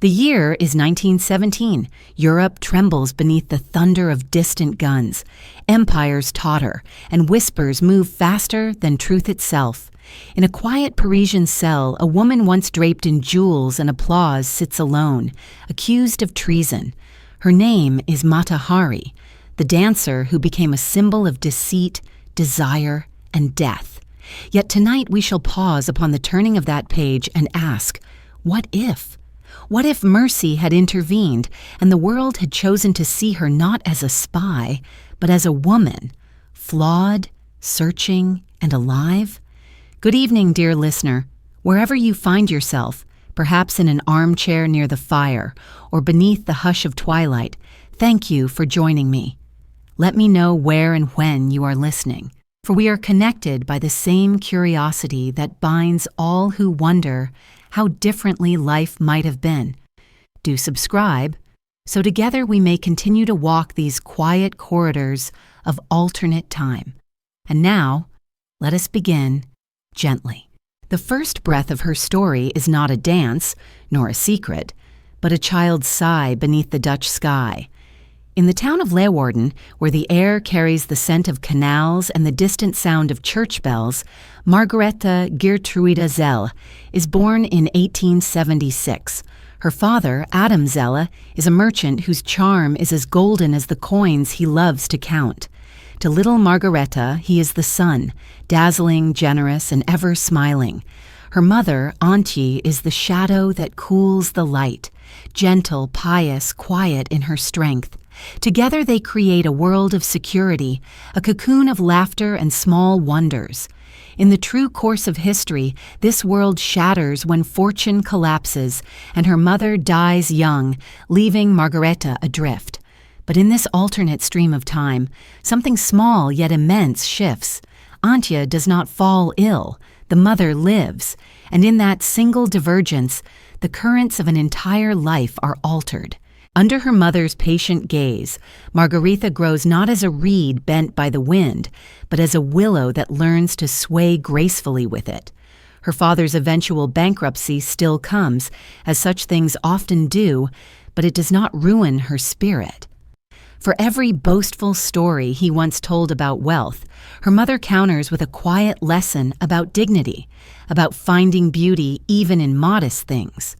The year is 1917. Europe trembles beneath the thunder of distant guns. Empires totter, and whispers move faster than truth itself. In a quiet Parisian cell, a woman once draped in jewels and applause sits alone, accused of treason. Her name is Mata Hari, the dancer who became a symbol of deceit, desire, and death. Yet tonight we shall pause upon the turning of that page and ask, what if? What if mercy had intervened and the world had chosen to see her not as a spy, but as a woman, flawed, searching, and alive? Good evening, dear listener. Wherever you find yourself, perhaps in an armchair near the fire or beneath the hush of twilight, thank you for joining me. Let me know where and when you are listening, for we are connected by the same curiosity that binds all who wonder how differently life might have been. Do subscribe, so together we may continue to walk these quiet corridors of alternate time. And now, let us begin gently. The first breath of her story is not a dance, nor a secret, but a child's sigh beneath the Dutch sky. In the town of Leeuwarden, where the air carries the scent of canals and the distant sound of church bells, Margaretha Geertruida Zelle is born in 1876. Her father, Adam Zelle, is a merchant whose charm is as golden as the coins he loves to count. To little Margaretha, he is the sun, dazzling, generous, and ever smiling. Her mother, Antje, is the shadow that cools the light, gentle, pious, quiet in her strength. Together they create a world of security, a cocoon of laughter and small wonders. In the true course of history, this world shatters when fortune collapses and her mother dies young, leaving Margaretha adrift. But in this alternate stream of time, something small yet immense shifts. Antje does not fall ill, the mother lives, and in that single divergence, the currents of an entire life are altered. Under her mother's patient gaze, Margaretha grows not as a reed bent by the wind, but as a willow that learns to sway gracefully with it. Her father's eventual bankruptcy still comes, as such things often do, but it does not ruin her spirit. For every boastful story he once told about wealth, her mother counters with a quiet lesson about dignity, about finding beauty even in modest things.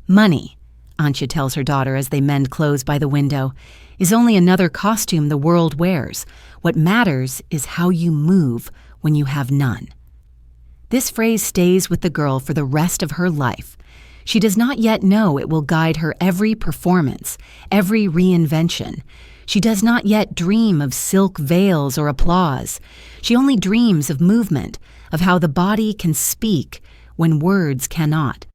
Money, Antje tells her daughter as they mend clothes by the window, is only another costume the world wears. What matters is how you move when you have none. This phrase stays with the girl for the rest of her life. She does not yet know it will guide her every performance, every reinvention. She does not yet dream of silk veils or applause. She only dreams of movement, of how the body can speak when words cannot.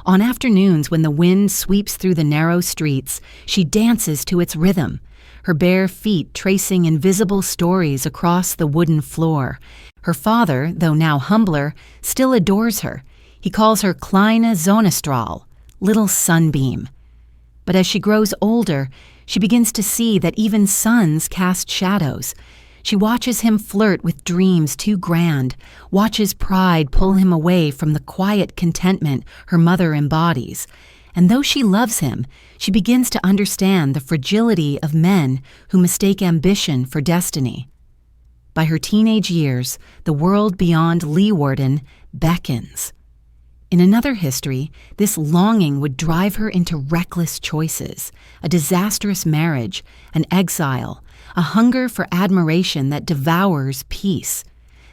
On afternoons when the wind sweeps through the narrow streets, she dances to its rhythm, her bare feet tracing invisible stories across the wooden floor. Her father, though now humbler, still adores her. He calls her Kleine Zonnestraal, little sunbeam. But as she grows older, she begins to see that even suns cast shadows. She watches him flirt with dreams too grand, watches pride pull him away from the quiet contentment her mother embodies. And though she loves him, she begins to understand the fragility of men who mistake ambition for destiny. By her teenage years, the world beyond Leeuwarden beckons. In another history, this longing would drive her into reckless choices, a disastrous marriage, an exile, a hunger for admiration that devours peace.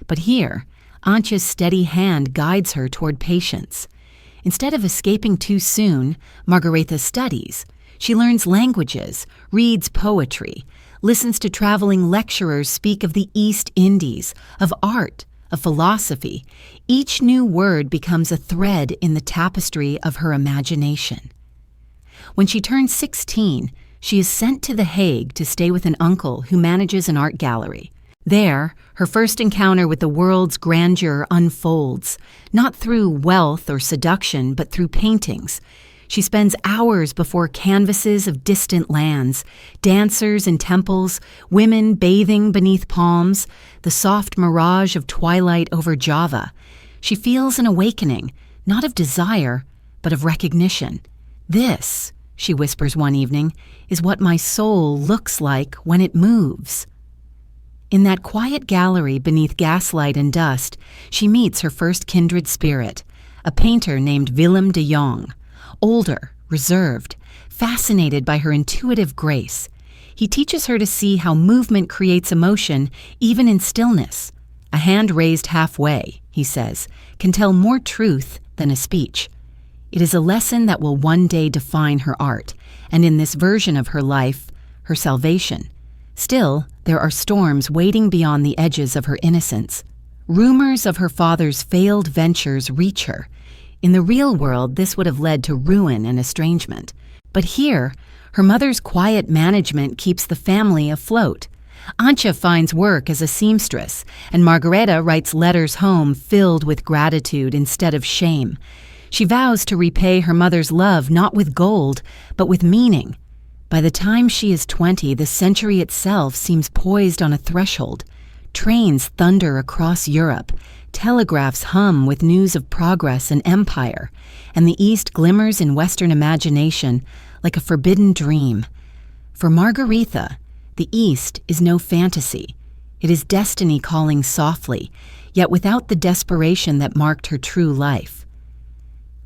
But here, Antje's steady hand guides her toward patience. Instead of escaping too soon, Margaretha studies. She learns languages, reads poetry, listens to traveling lecturers speak of the East Indies, of art, of philosophy. Each new word becomes a thread in the tapestry of her imagination. When she turns 16, she is sent to The Hague to stay with an uncle who manages an art gallery. There, her first encounter with the world's grandeur unfolds, not through wealth or seduction, but through paintings. She spends hours before canvases of distant lands, dancers in temples, women bathing beneath palms, the soft mirage of twilight over Java. She feels an awakening, not of desire, but of recognition. "This," she whispers one evening, "is what my soul looks like when it moves." In that quiet gallery beneath gaslight and dust, she meets her first kindred spirit, a painter named Willem de Jong. Older, reserved, fascinated by her intuitive grace, he teaches her to see how movement creates emotion even in stillness. "A hand raised halfway," he says, "can tell more truth than a speech." It is a lesson that will one day define her art, and in this version of her life, her salvation. Still, there are storms waiting beyond the edges of her innocence. Rumors of her father's failed ventures reach her. In the real world, this would have led to ruin and estrangement. But here, her mother's quiet management keeps the family afloat. Antje finds work as a seamstress, and Margareta writes letters home filled with gratitude instead of shame. She vows to repay her mother's love not with gold, but with meaning. By the time she is 20, the century itself seems poised on a threshold. Trains thunder across Europe, telegraphs hum with news of progress and empire, and the East glimmers in Western imagination like a forbidden dream. For Margaretha, the East is no fantasy. It is destiny calling softly, yet without the desperation that marked her true life.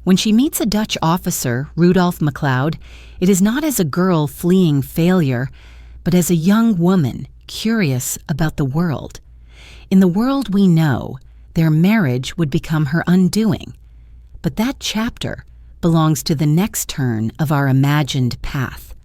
When she meets a Dutch officer, Rudolf MacLeod, it is not as a girl fleeing failure, but as a young woman curious about the world. In the world we know, their marriage would become her undoing. But that chapter belongs to the next turn of our imagined path.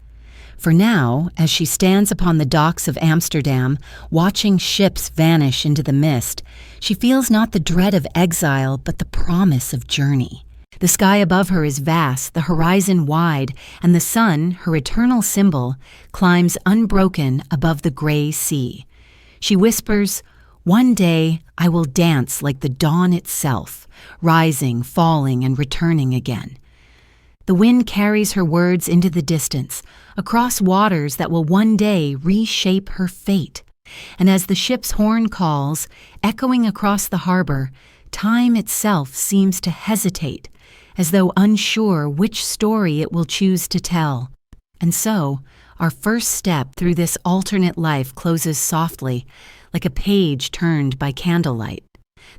For now, as she stands upon the docks of Amsterdam, watching ships vanish into the mist, she feels not the dread of exile, but the promise of journey. The sky above her is vast, the horizon wide, and the sun, her eternal symbol, climbs unbroken above the gray sea. She whispers, "One day I will dance like the dawn itself, rising, falling, and returning again." The wind carries her words into the distance, across waters that will one day reshape her fate. And as the ship's horn calls, echoing across the harbor, time itself seems to hesitate, as though unsure which story it will choose to tell. And so, our first step through this alternate life closes softly, like a page turned by candlelight.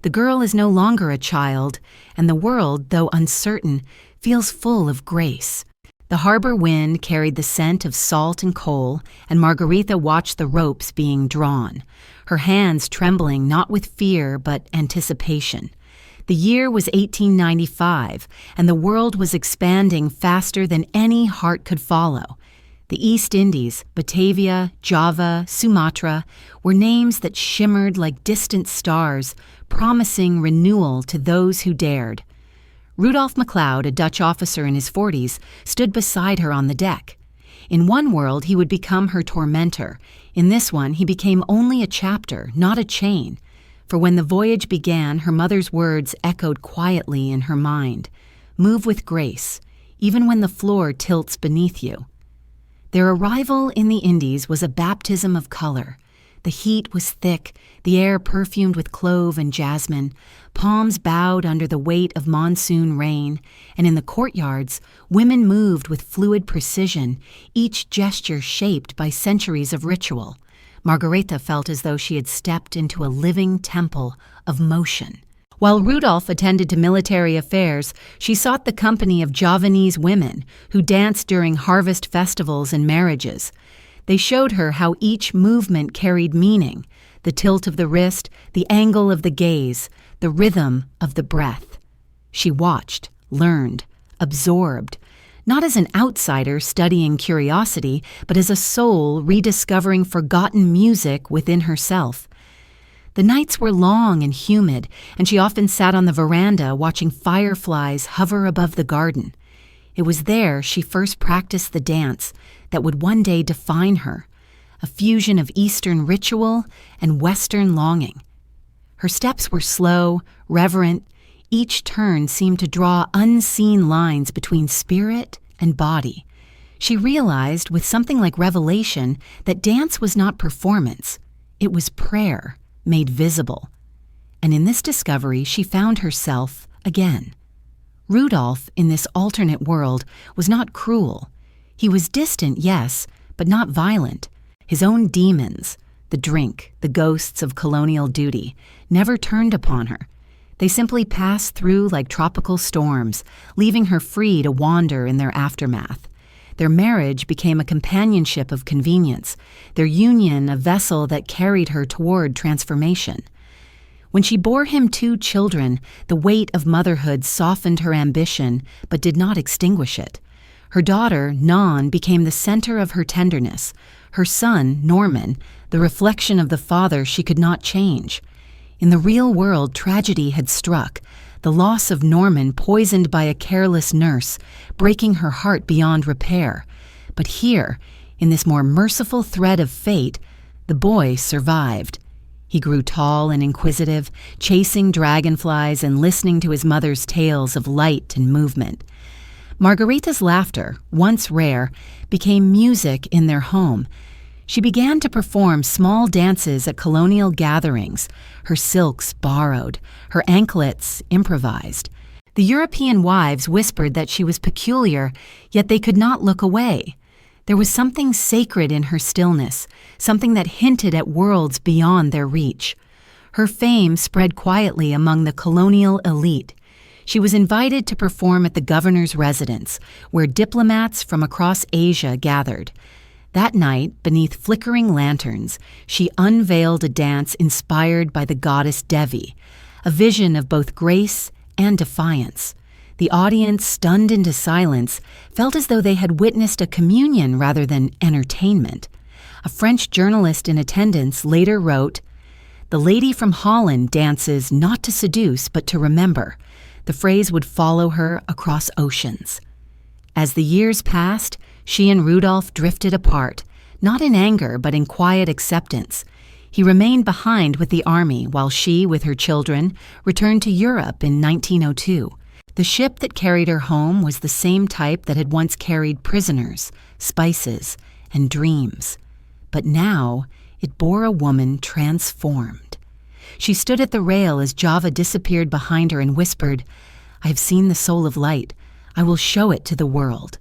The girl is no longer a child, and the world, though uncertain, feels full of grace. The harbor wind carried the scent of salt and coal, and Margaretha watched the ropes being drawn, her hands trembling not with fear but anticipation. The year was 1895, and the world was expanding faster than any heart could follow. The East Indies, Batavia, Java, Sumatra, were names that shimmered like distant stars, promising renewal to those who dared. Rudolf MacLeod, a Dutch officer in his 40s, stood beside her on the deck. In one world, he would become her tormentor. In this one, he became only a chapter, not a chain. For when the voyage began, her mother's words echoed quietly in her mind. "Move with grace, even when the floor tilts beneath you." Their arrival in the Indies was a baptism of color. The heat was thick, the air perfumed with clove and jasmine, palms bowed under the weight of monsoon rain, and in the courtyards, women moved with fluid precision, each gesture shaped by centuries of ritual. Margaretha felt as though she had stepped into a living temple of motion. While Rudolf attended to military affairs, she sought the company of Javanese women who danced during harvest festivals and marriages. They showed her how each movement carried meaning, the tilt of the wrist, the angle of the gaze, the rhythm of the breath. She watched, learned, absorbed, not as an outsider studying curiosity, but as a soul rediscovering forgotten music within herself. The nights were long and humid, and she often sat on the veranda watching fireflies hover above the garden. It was there she first practiced the dance that would one day define her, a fusion of Eastern ritual and Western longing. Her steps were slow, reverent. Each turn seemed to draw unseen lines between spirit and body. She realized, with something like revelation, that dance was not performance. It was prayer, made visible. And in this discovery, she found herself again. Rudolph, in this alternate world, was not cruel. He was distant, yes, but not violent. His own demons, the drink, the ghosts of colonial duty, never turned upon her. They simply passed through like tropical storms, leaving her free to wander in their aftermath. Their marriage became a companionship of convenience, their union a vessel that carried her toward transformation. When she bore him 2 children, the weight of motherhood softened her ambition but did not extinguish it. Her daughter, Non, became the center of her tenderness. Her son, Norman, the reflection of the father she could not change. In the real world, tragedy had struck, the loss of Norman poisoned by a careless nurse, breaking her heart beyond repair. But here, in this more merciful thread of fate, the boy survived. He grew tall and inquisitive, chasing dragonflies and listening to his mother's tales of light and movement. Margarita's laughter, once rare, became music in their home. She began to perform small dances at colonial gatherings, her silks borrowed, her anklets improvised. The European wives whispered that she was peculiar, yet they could not look away. There was something sacred in her stillness, something that hinted at worlds beyond their reach. Her fame spread quietly among the colonial elite. She was invited to perform at the governor's residence, where diplomats from across Asia gathered. That night, beneath flickering lanterns, she unveiled a dance inspired by the goddess Devi, a vision of both grace and defiance. The audience, stunned into silence, felt as though they had witnessed a communion rather than entertainment. A French journalist in attendance later wrote, "The lady from Holland dances not to seduce but to remember." The phrase would follow her across oceans. As the years passed, she and Rudolph drifted apart, not in anger but in quiet acceptance. He remained behind with the army while she, with her children, returned to Europe in 1902. The ship that carried her home was the same type that had once carried prisoners, spices, and dreams. But now it bore a woman transformed. She stood at the rail as Java disappeared behind her and whispered, "I have seen the soul of light. I will show it to the world."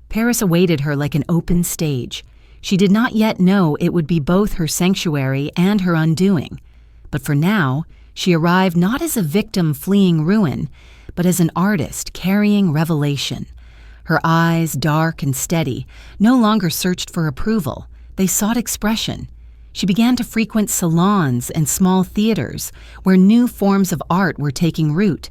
Paris awaited her like an open stage. She did not yet know it would be both her sanctuary and her undoing. But for now, she arrived not as a victim fleeing ruin, but as an artist carrying revelation. Her eyes, dark and steady, no longer searched for approval. They sought expression. She began to frequent salons and small theaters where new forms of art were taking root.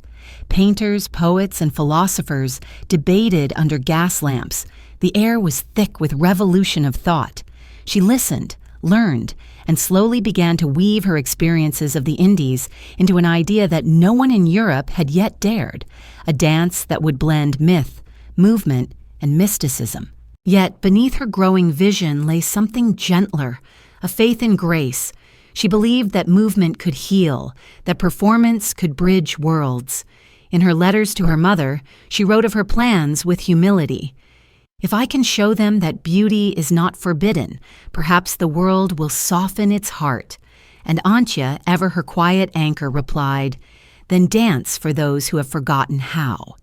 Painters, poets, and philosophers debated under gas lamps. The air was thick with revolution of thought. She listened, learned, and slowly began to weave her experiences of the Indies into an idea that no one in Europe had yet dared, a dance that would blend myth, movement, and mysticism. Yet beneath her growing vision lay something gentler, a faith in grace. She believed that movement could heal, that performance could bridge worlds. In her letters to her mother, she wrote of her plans with humility. "If I can show them that beauty is not forbidden, perhaps the world will soften its heart." And Antje, ever her quiet anchor, replied, "Then dance for those who have forgotten how."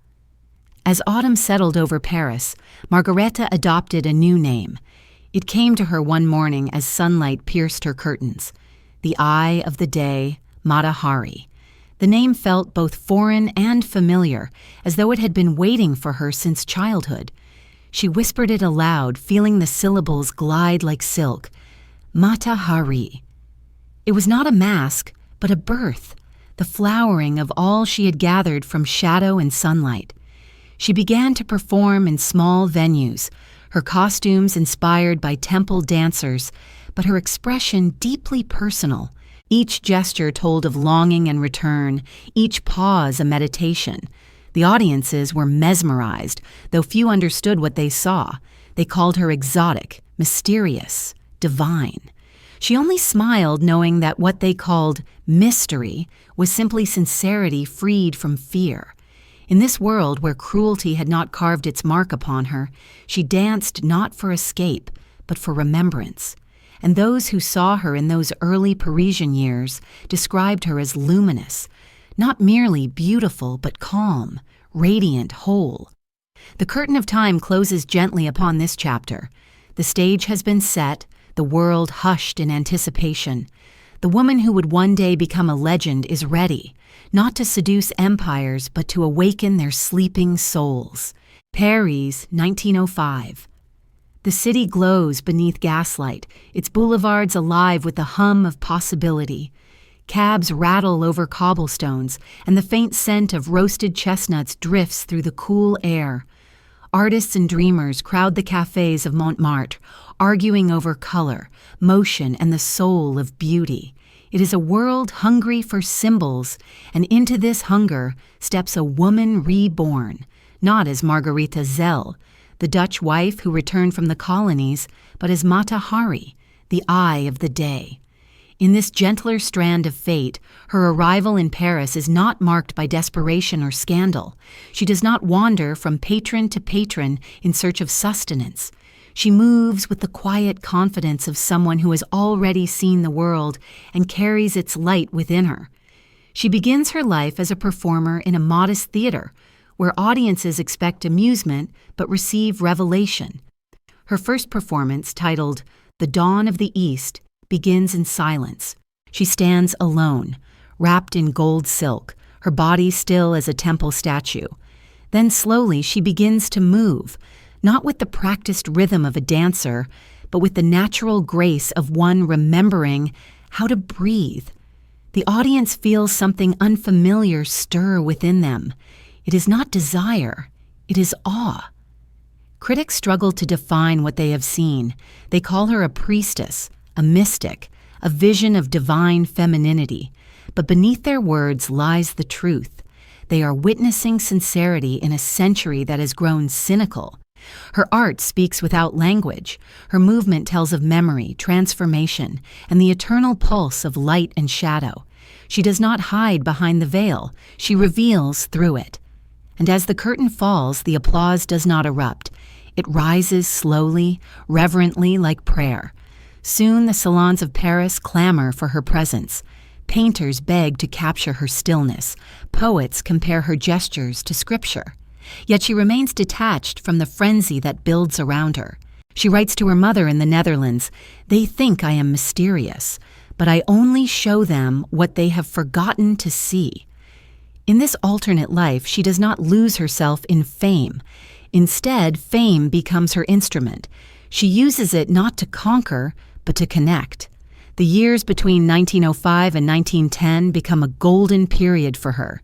As autumn settled over Paris, Margareta adopted a new name. It came to her one morning as sunlight pierced her curtains. The eye of the day, Mata Hari. The name felt both foreign and familiar, as though it had been waiting for her since childhood. She whispered it aloud, feeling the syllables glide like silk. Mata Hari. It was not a mask, but a birth, the flowering of all she had gathered from shadow and sunlight. She began to perform in small venues, her costumes inspired by temple dancers, but her expression deeply personal. Each gesture told of longing and return, each pause a meditation. The audiences were mesmerized, though few understood what they saw. They called her exotic, mysterious, divine. She only smiled, knowing that what they called mystery was simply sincerity freed from fear. In this world where cruelty had not carved its mark upon her, she danced not for escape, but for remembrance. And those who saw her in those early Parisian years described her as luminous, not merely beautiful, but calm, radiant, whole. The curtain of time closes gently upon this chapter. The stage has been set, the world hushed in anticipation. The woman who would one day become a legend is ready, not to seduce empires, but to awaken their sleeping souls. Paris, 1905. The city glows beneath gaslight, its boulevards alive with the hum of possibility. Cabs rattle over cobblestones, and the faint scent of roasted chestnuts drifts through the cool air. Artists and dreamers crowd the cafes of Montmartre, arguing over color, motion, and the soul of beauty. It is a world hungry for symbols, and into this hunger steps a woman reborn, not as Margaretha Zell, the Dutch wife who returned from the colonies, but as Mata Hari, the eye of the day. In this gentler strand of fate, her arrival in Paris is not marked by desperation or scandal. She does not wander from patron to patron in search of sustenance. She moves with the quiet confidence of someone who has already seen the world and carries its light within her. She begins her life as a performer in a modest theater, where audiences expect amusement but receive revelation. Her first performance, titled The Dawn of the East, begins in silence. She stands alone, wrapped in gold silk, her body still as a temple statue. Then slowly she begins to move, not with the practiced rhythm of a dancer, but with the natural grace of one remembering how to breathe. The audience feels something unfamiliar stir within them. It is not desire, it is awe. Critics struggle to define what they have seen. They call her a priestess, a mystic, a vision of divine femininity. But beneath their words lies the truth. They are witnessing sincerity in a century that has grown cynical. Her art speaks without language. Her movement tells of memory, transformation, and the eternal pulse of light and shadow. She does not hide behind the veil. She reveals through it. And as the curtain falls, the applause does not erupt. It rises slowly, reverently, like prayer. Soon the salons of Paris clamor for her presence. Painters beg to capture her stillness. Poets compare her gestures to scripture. Yet she remains detached from the frenzy that builds around her. She writes to her mother in the Netherlands, "They think I am mysterious, but I only show them what they have forgotten to see." In this alternate life, she does not lose herself in fame. Instead, fame becomes her instrument. She uses it not to conquer, but to connect. The years between 1905 and 1910 become a golden period for her.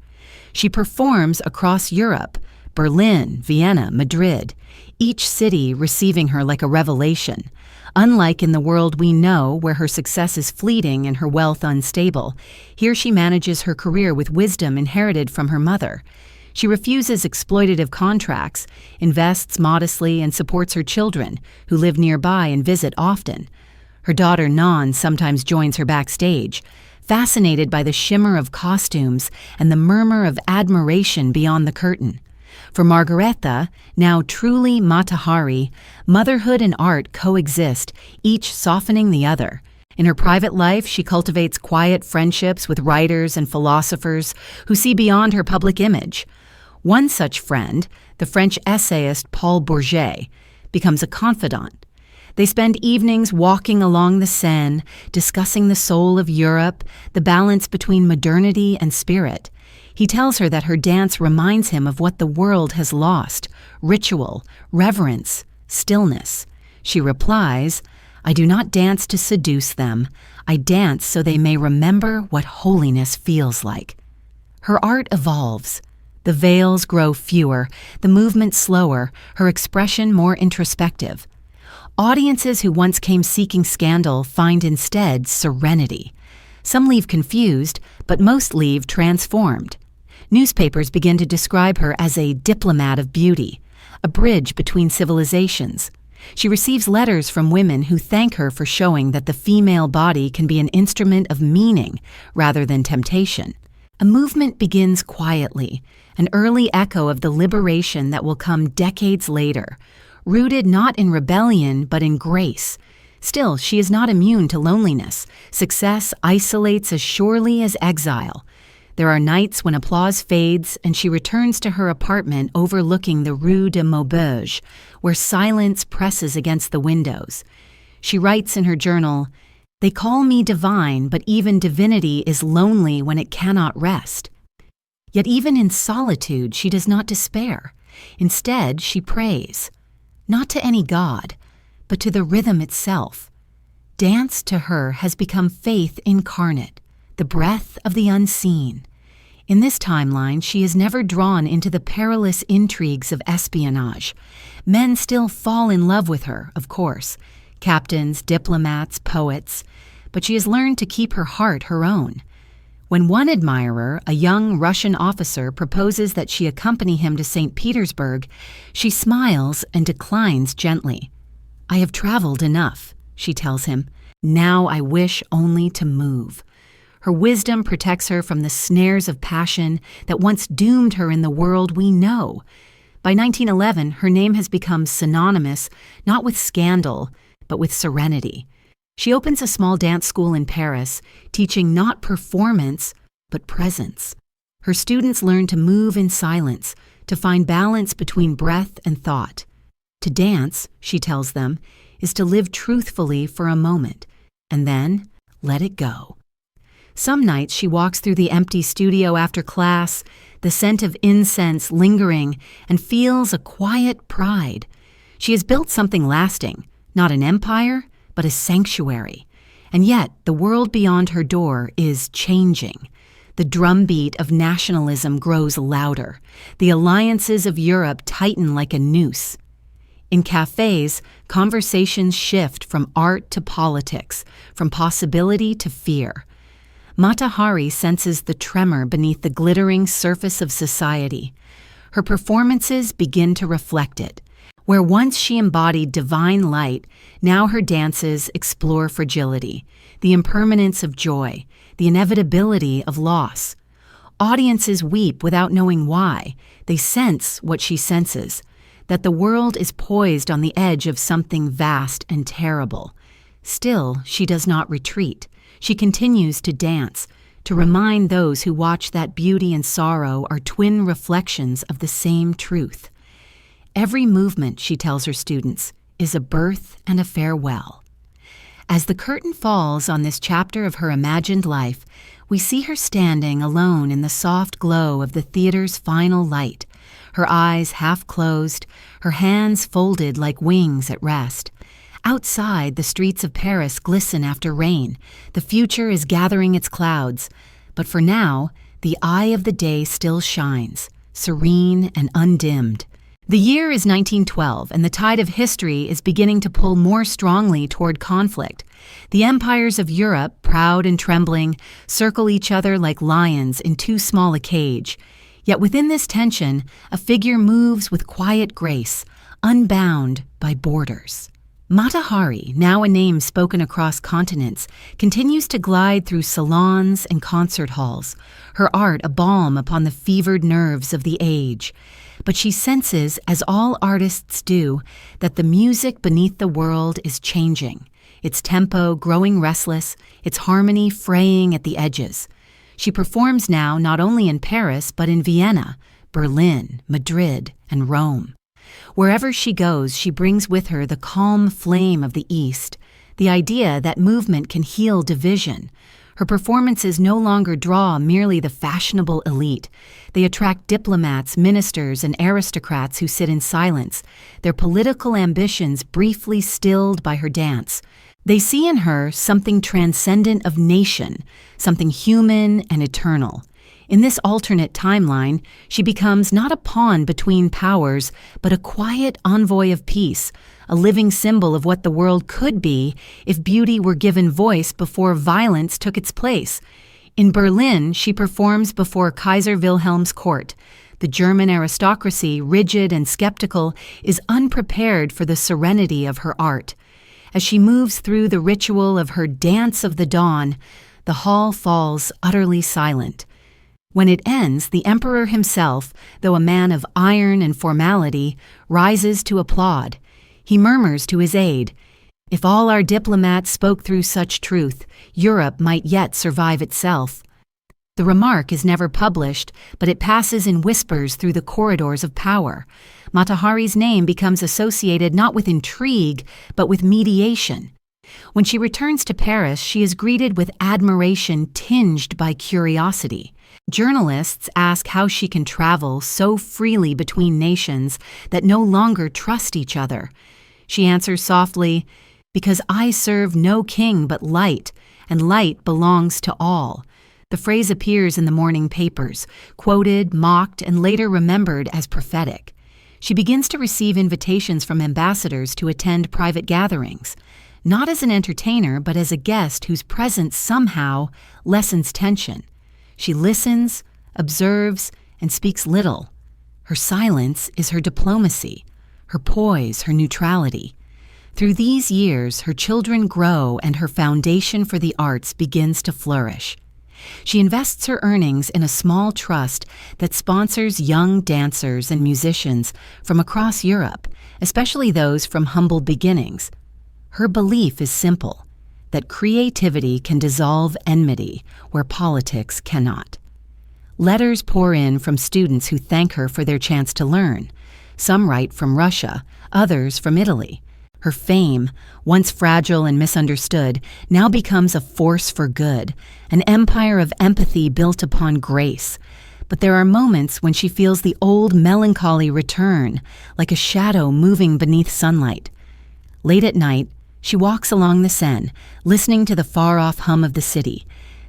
She performs across Europe, Berlin, Vienna, Madrid, each city receiving her like a revelation. Unlike in the world we know, where her success is fleeting and her wealth unstable, here she manages her career with wisdom inherited from her mother. She refuses exploitative contracts, invests modestly, and supports her children, who live nearby and visit often. Her daughter Nan sometimes joins her backstage, fascinated by the shimmer of costumes and the murmur of admiration beyond the curtain. For Margaretha, now truly Mata Hari, motherhood and art coexist, each softening the other. In her private life, she cultivates quiet friendships with writers and philosophers who see beyond her public image. One such friend, the French essayist Paul Bourget, becomes a confidant. They spend evenings walking along the Seine, discussing the soul of Europe, the balance between modernity and spirit. He tells her that her dance reminds him of what the world has lost: ritual, reverence, stillness. She replies, "I do not dance to seduce them. I dance so they may remember what holiness feels like." Her art evolves. The veils grow fewer, the movement slower, her expression more introspective. Audiences who once came seeking scandal find instead serenity. Some leave confused, but most leave transformed. Newspapers begin to describe her as a diplomat of beauty, a bridge between civilizations. She receives letters from women who thank her for showing that the female body can be an instrument of meaning rather than temptation. A movement begins quietly, an early echo of the liberation that will come decades later, rooted not in rebellion but in grace. Still, she is not immune to loneliness. Success isolates as surely as exile. There are nights when applause fades and she returns to her apartment overlooking the Rue de Maubeuge, where silence presses against the windows. She writes in her journal, "They call me divine, but even divinity is lonely when it cannot rest." Yet even in solitude, she does not despair. Instead, she prays, not to any god, but to the rhythm itself. Dance to her has become faith incarnate, the breath of the unseen. In this timeline, she is never drawn into the perilous intrigues of espionage. Men still fall in love with her, of course, captains, diplomats, poets, but she has learned to keep her heart her own. When one admirer, a young Russian officer, proposes that she accompany him to St. Petersburg, she smiles and declines gently. "I have traveled enough," she tells him. "Now I wish only to move." Her wisdom protects her from the snares of passion that once doomed her in the world we know. By 1911, her name has become synonymous not with scandal, but with serenity. She opens a small dance school in Paris, teaching not performance, but presence. Her students learn to move in silence, to find balance between breath and thought. To dance, she tells them, is to live truthfully for a moment, and then let it go. Some nights she walks through the empty studio after class, the scent of incense lingering, and feels a quiet pride. She has built something lasting, not an empire, but a sanctuary. And yet, the world beyond her door is changing. The drumbeat of nationalism grows louder. The alliances of Europe tighten like a noose. In cafes, conversations shift from art to politics, from possibility to fear. Mata Hari senses the tremor beneath the glittering surface of society. Her performances begin to reflect it. Where once she embodied divine light, now her dances explore fragility, the impermanence of joy, the inevitability of loss. Audiences weep without knowing why. They sense what she senses, that the world is poised on the edge of something vast and terrible. Still, she does not retreat. She continues to dance, to remind those who watch that beauty and sorrow are twin reflections of the same truth. Every movement, she tells her students, is a birth and a farewell. As the curtain falls on this chapter of her imagined life, we see her standing alone in the soft glow of the theater's final light, her eyes half closed, her hands folded like wings at rest. Outside, the streets of Paris glisten after rain. The future is gathering its clouds. But for now, the eye of the day still shines, serene and undimmed. The year is 1912, and the tide of history is beginning to pull more strongly toward conflict. The empires of Europe, proud and trembling, circle each other like lions in too small a cage. Yet within this tension, a figure moves with quiet grace, unbound by borders. Mata Hari, now a name spoken across continents, continues to glide through salons and concert halls, her art a balm upon the fevered nerves of the age. But she senses, as all artists do, that the music beneath the world is changing, its tempo growing restless, its harmony fraying at the edges. She performs now not only in Paris, but in Vienna, Berlin, Madrid, and Rome. Wherever she goes, she brings with her the calm flame of the East, the idea that movement can heal division. Her performances no longer draw merely the fashionable elite. They attract diplomats, ministers, and aristocrats who sit in silence, their political ambitions briefly stilled by her dance. They see in her something transcendent of nation, something human and eternal. In this alternate timeline, she becomes not a pawn between powers, but a quiet envoy of peace, a living symbol of what the world could be if beauty were given voice before violence took its place. In Berlin, she performs before Kaiser Wilhelm's court. The German aristocracy, rigid and skeptical, is unprepared for the serenity of her art. As she moves through the ritual of her Dance of the Dawn, the hall falls utterly silent. When it ends, the emperor himself, though a man of iron and formality, rises to applaud. He murmurs to his aide, "If all our diplomats spoke through such truth, Europe might yet survive itself." The remark is never published, but it passes in whispers through the corridors of power. Mata Hari's name becomes associated not with intrigue, but with mediation. When she returns to Paris, she is greeted with admiration tinged by curiosity. Journalists ask how she can travel so freely between nations that no longer trust each other. She answers softly, "Because I serve no king but light, and light belongs to all." The phrase appears in the morning papers, quoted, mocked, and later remembered as prophetic. She begins to receive invitations from ambassadors to attend private gatherings, not as an entertainer, but as a guest whose presence somehow lessens tension. She listens, observes, and speaks little. Her silence is her diplomacy, her poise, her neutrality. Through these years, her children grow and her foundation for the arts begins to flourish. She invests her earnings in a small trust that sponsors young dancers and musicians from across Europe, especially those from humble beginnings. Her belief is simple, that creativity can dissolve enmity where politics cannot. Letters pour in from students who thank her for their chance to learn. Some write from Russia, others from Italy. Her fame, once fragile and misunderstood, now becomes a force for good, an empire of empathy built upon grace. But there are moments when she feels the old melancholy return, like a shadow moving beneath sunlight. Late at night, she walks along the Seine, listening to the far-off hum of the city.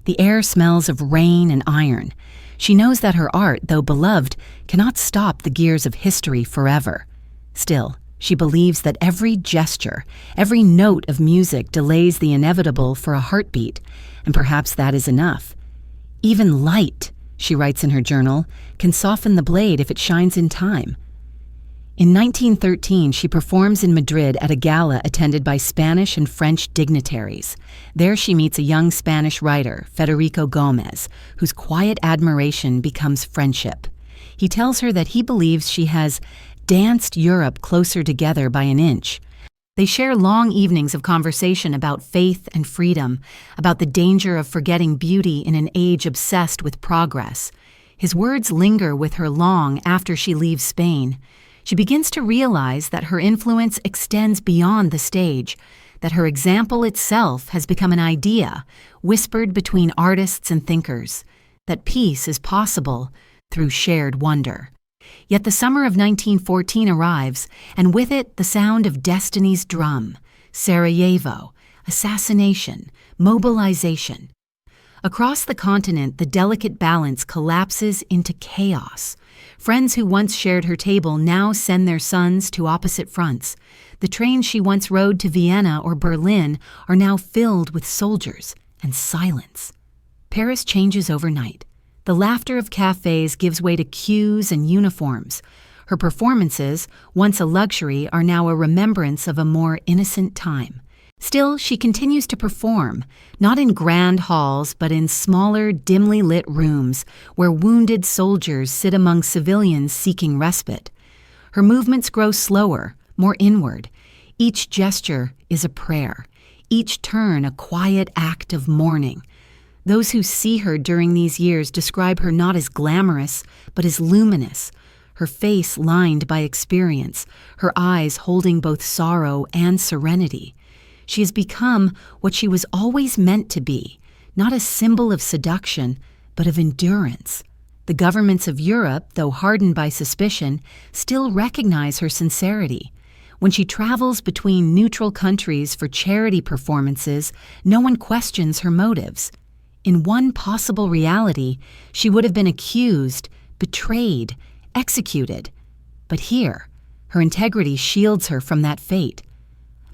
The air smells of rain and iron. She knows that her art, though beloved, cannot stop the gears of history forever. Still, she believes that every gesture, every note of music delays the inevitable for a heartbeat, and perhaps that is enough. Even light, she writes in her journal, can soften the blade if it shines in time. In 1913, she performs in Madrid at a gala attended by Spanish and French dignitaries. There she meets a young Spanish writer, Federico Gomez, whose quiet admiration becomes friendship. He tells her that he believes she has danced Europe closer together by an inch. They share long evenings of conversation about faith and freedom, about the danger of forgetting beauty in an age obsessed with progress. His words linger with her long after she leaves Spain. She begins to realize that her influence extends beyond the stage, that her example itself has become an idea, whispered between artists and thinkers, that peace is possible through shared wonder. Yet the summer of 1914 arrives, and with it the sound of destiny's drum, Sarajevo, assassination, mobilization. Across the continent, the delicate balance collapses into chaos. Friends who once shared her table now send their sons to opposite fronts. The trains she once rode to Vienna or Berlin are now filled with soldiers and silence. Paris changes overnight. The laughter of cafes gives way to queues and uniforms. Her performances, once a luxury, are now a remembrance of a more innocent time. Still, she continues to perform, not in grand halls, but in smaller, dimly lit rooms where wounded soldiers sit among civilians seeking respite. Her movements grow slower, more inward. Each gesture is a prayer, each turn a quiet act of mourning. Those who see her during these years describe her not as glamorous, but as luminous, her face lined by experience, her eyes holding both sorrow and serenity. She has become what she was always meant to be, not a symbol of seduction, but of endurance. The governments of Europe, though hardened by suspicion, still recognize her sincerity. When she travels between neutral countries for charity performances, no one questions her motives. In one possible reality, she would have been accused, betrayed, executed. But here, her integrity shields her from that fate.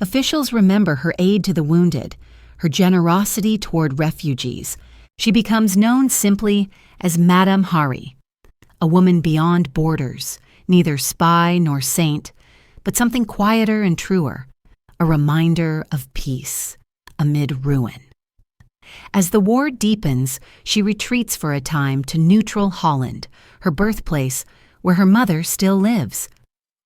Officials remember her aid to the wounded, her generosity toward refugees. She becomes known simply as Madame Hari, a woman beyond borders, neither spy nor saint, but something quieter and truer, a reminder of peace amid ruin. As the war deepens, she retreats for a time to neutral Holland, her birthplace, where her mother still lives.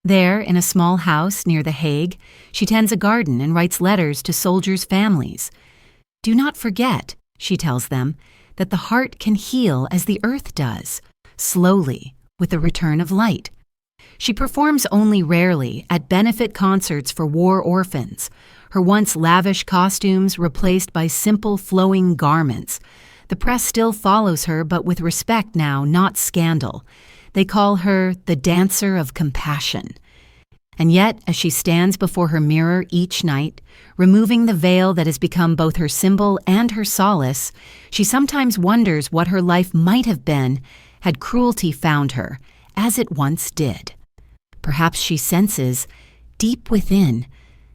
There, in a small house near The Hague, she tends a garden and writes letters to soldiers' families. "Do not forget," she tells them, that the heart can heal as the earth does, slowly, with the return of light. She performs only rarely at benefit concerts for war orphans, her once lavish costumes replaced by simple flowing garments. The press still follows her, but with respect now, not scandal. They call her the dancer of compassion. And yet, as she stands before her mirror each night, removing the veil that has become both her symbol and her solace, she sometimes wonders what her life might have been had cruelty found her, as it once did. Perhaps she senses, deep within,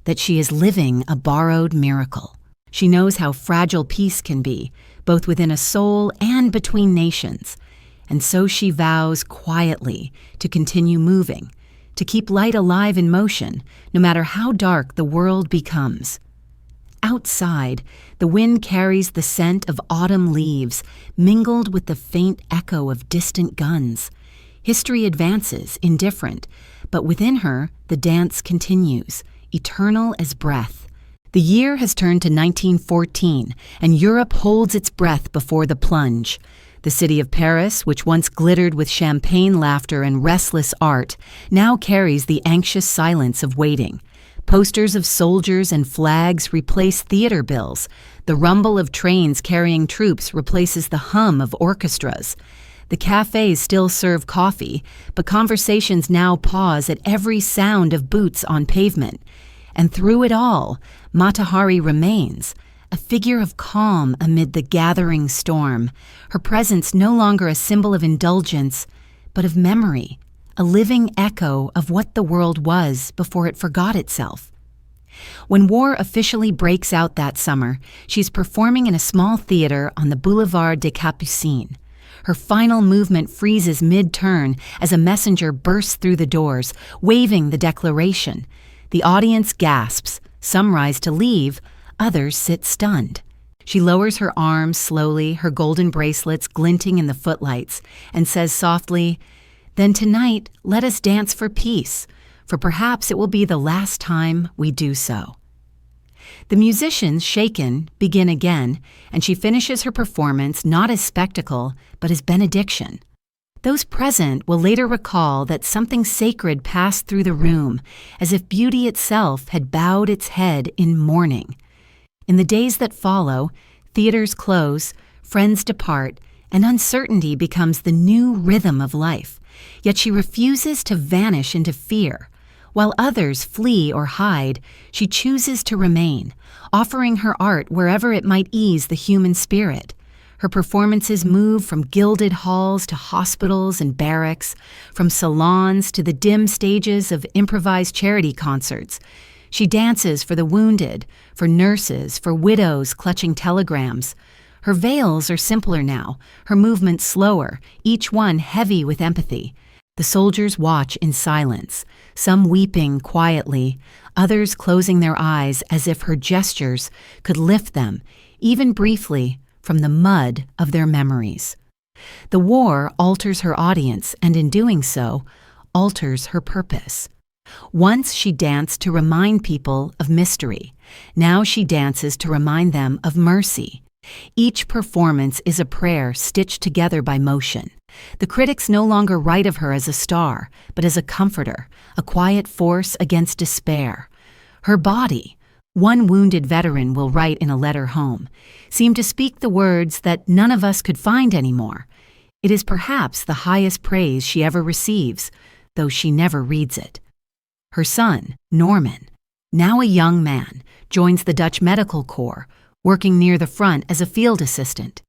that she is living a borrowed miracle. She knows how fragile peace can be, both within a soul and between nations. And so she vows quietly to continue moving, to keep light alive in motion, no matter how dark the world becomes. Outside, the wind carries the scent of autumn leaves, mingled with the faint echo of distant guns. History advances, indifferent, but within her, the dance continues, eternal as breath. The year has turned to 1914, and Europe holds its breath before the plunge. The city of Paris, which once glittered with champagne laughter and restless art, now carries the anxious silence of waiting. Posters of soldiers and flags replace theater bills. The rumble of trains carrying troops replaces the hum of orchestras. The cafes still serve coffee, but conversations now pause at every sound of boots on pavement. And through it all, Mata Hari remains, a figure of calm amid the gathering storm, her presence no longer a symbol of indulgence, but of memory, a living echo of what the world was before it forgot itself. When war officially breaks out that summer, she's performing in a small theater on the Boulevard des Capucines. Her final movement freezes mid-turn as a messenger bursts through the doors, waving the declaration. The audience gasps, some rise to leave, others sit stunned. She lowers her arms slowly, her golden bracelets glinting in the footlights, and says softly, "Then tonight let us dance for peace, for perhaps it will be the last time we do so." The musicians, shaken, begin again, and she finishes her performance not as spectacle, but as benediction. Those present will later recall that something sacred passed through the room, as if beauty itself had bowed its head in mourning. In the days that follow, theaters close, friends depart, and uncertainty becomes the new rhythm of life. Yet she refuses to vanish into fear. While others flee or hide, she chooses to remain, offering her art wherever it might ease the human spirit. Her performances move from gilded halls to hospitals and barracks, from salons to the dim stages of improvised charity concerts. She dances for the wounded, for nurses, for widows clutching telegrams. Her veils are simpler now, her movements slower, each one heavy with empathy. The soldiers watch in silence, some weeping quietly, others closing their eyes as if her gestures could lift them, even briefly, from the mud of their memories. The war alters her audience, and in doing so, alters her purpose. Once she danced to remind people of mystery. Now she dances to remind them of mercy. Each performance is a prayer stitched together by motion. The critics no longer write of her as a star, but as a comforter, a quiet force against despair. Her body, one wounded veteran will write in a letter home, seemed to speak the words that none of us could find anymore. It is perhaps the highest praise she ever receives, though she never reads it. Her son, Norman, now a young man, joins the Dutch Medical Corps, working near the front as a field assistant.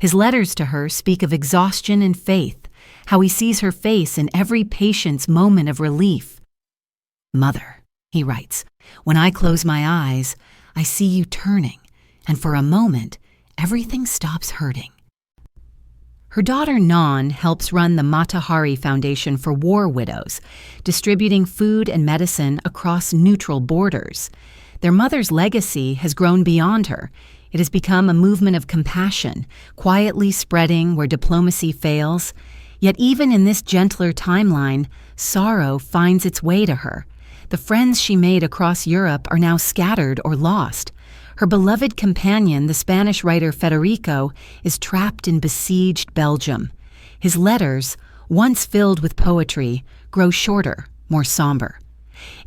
His letters to her speak of exhaustion and faith, how he sees her face in every patient's moment of relief. "Mother," he writes, "when I close my eyes, I see you turning, and for a moment, everything stops hurting." Her daughter Nan helps run the Mata Hari Foundation for War Widows, distributing food and medicine across neutral borders. Their mother's legacy has grown beyond her. It has become a movement of compassion, quietly spreading where diplomacy fails. Yet even in this gentler timeline, sorrow finds its way to her. The friends she made across Europe are now scattered or lost. Her beloved companion, the Spanish writer Federico, is trapped in besieged Belgium. His letters, once filled with poetry, grow shorter, more somber.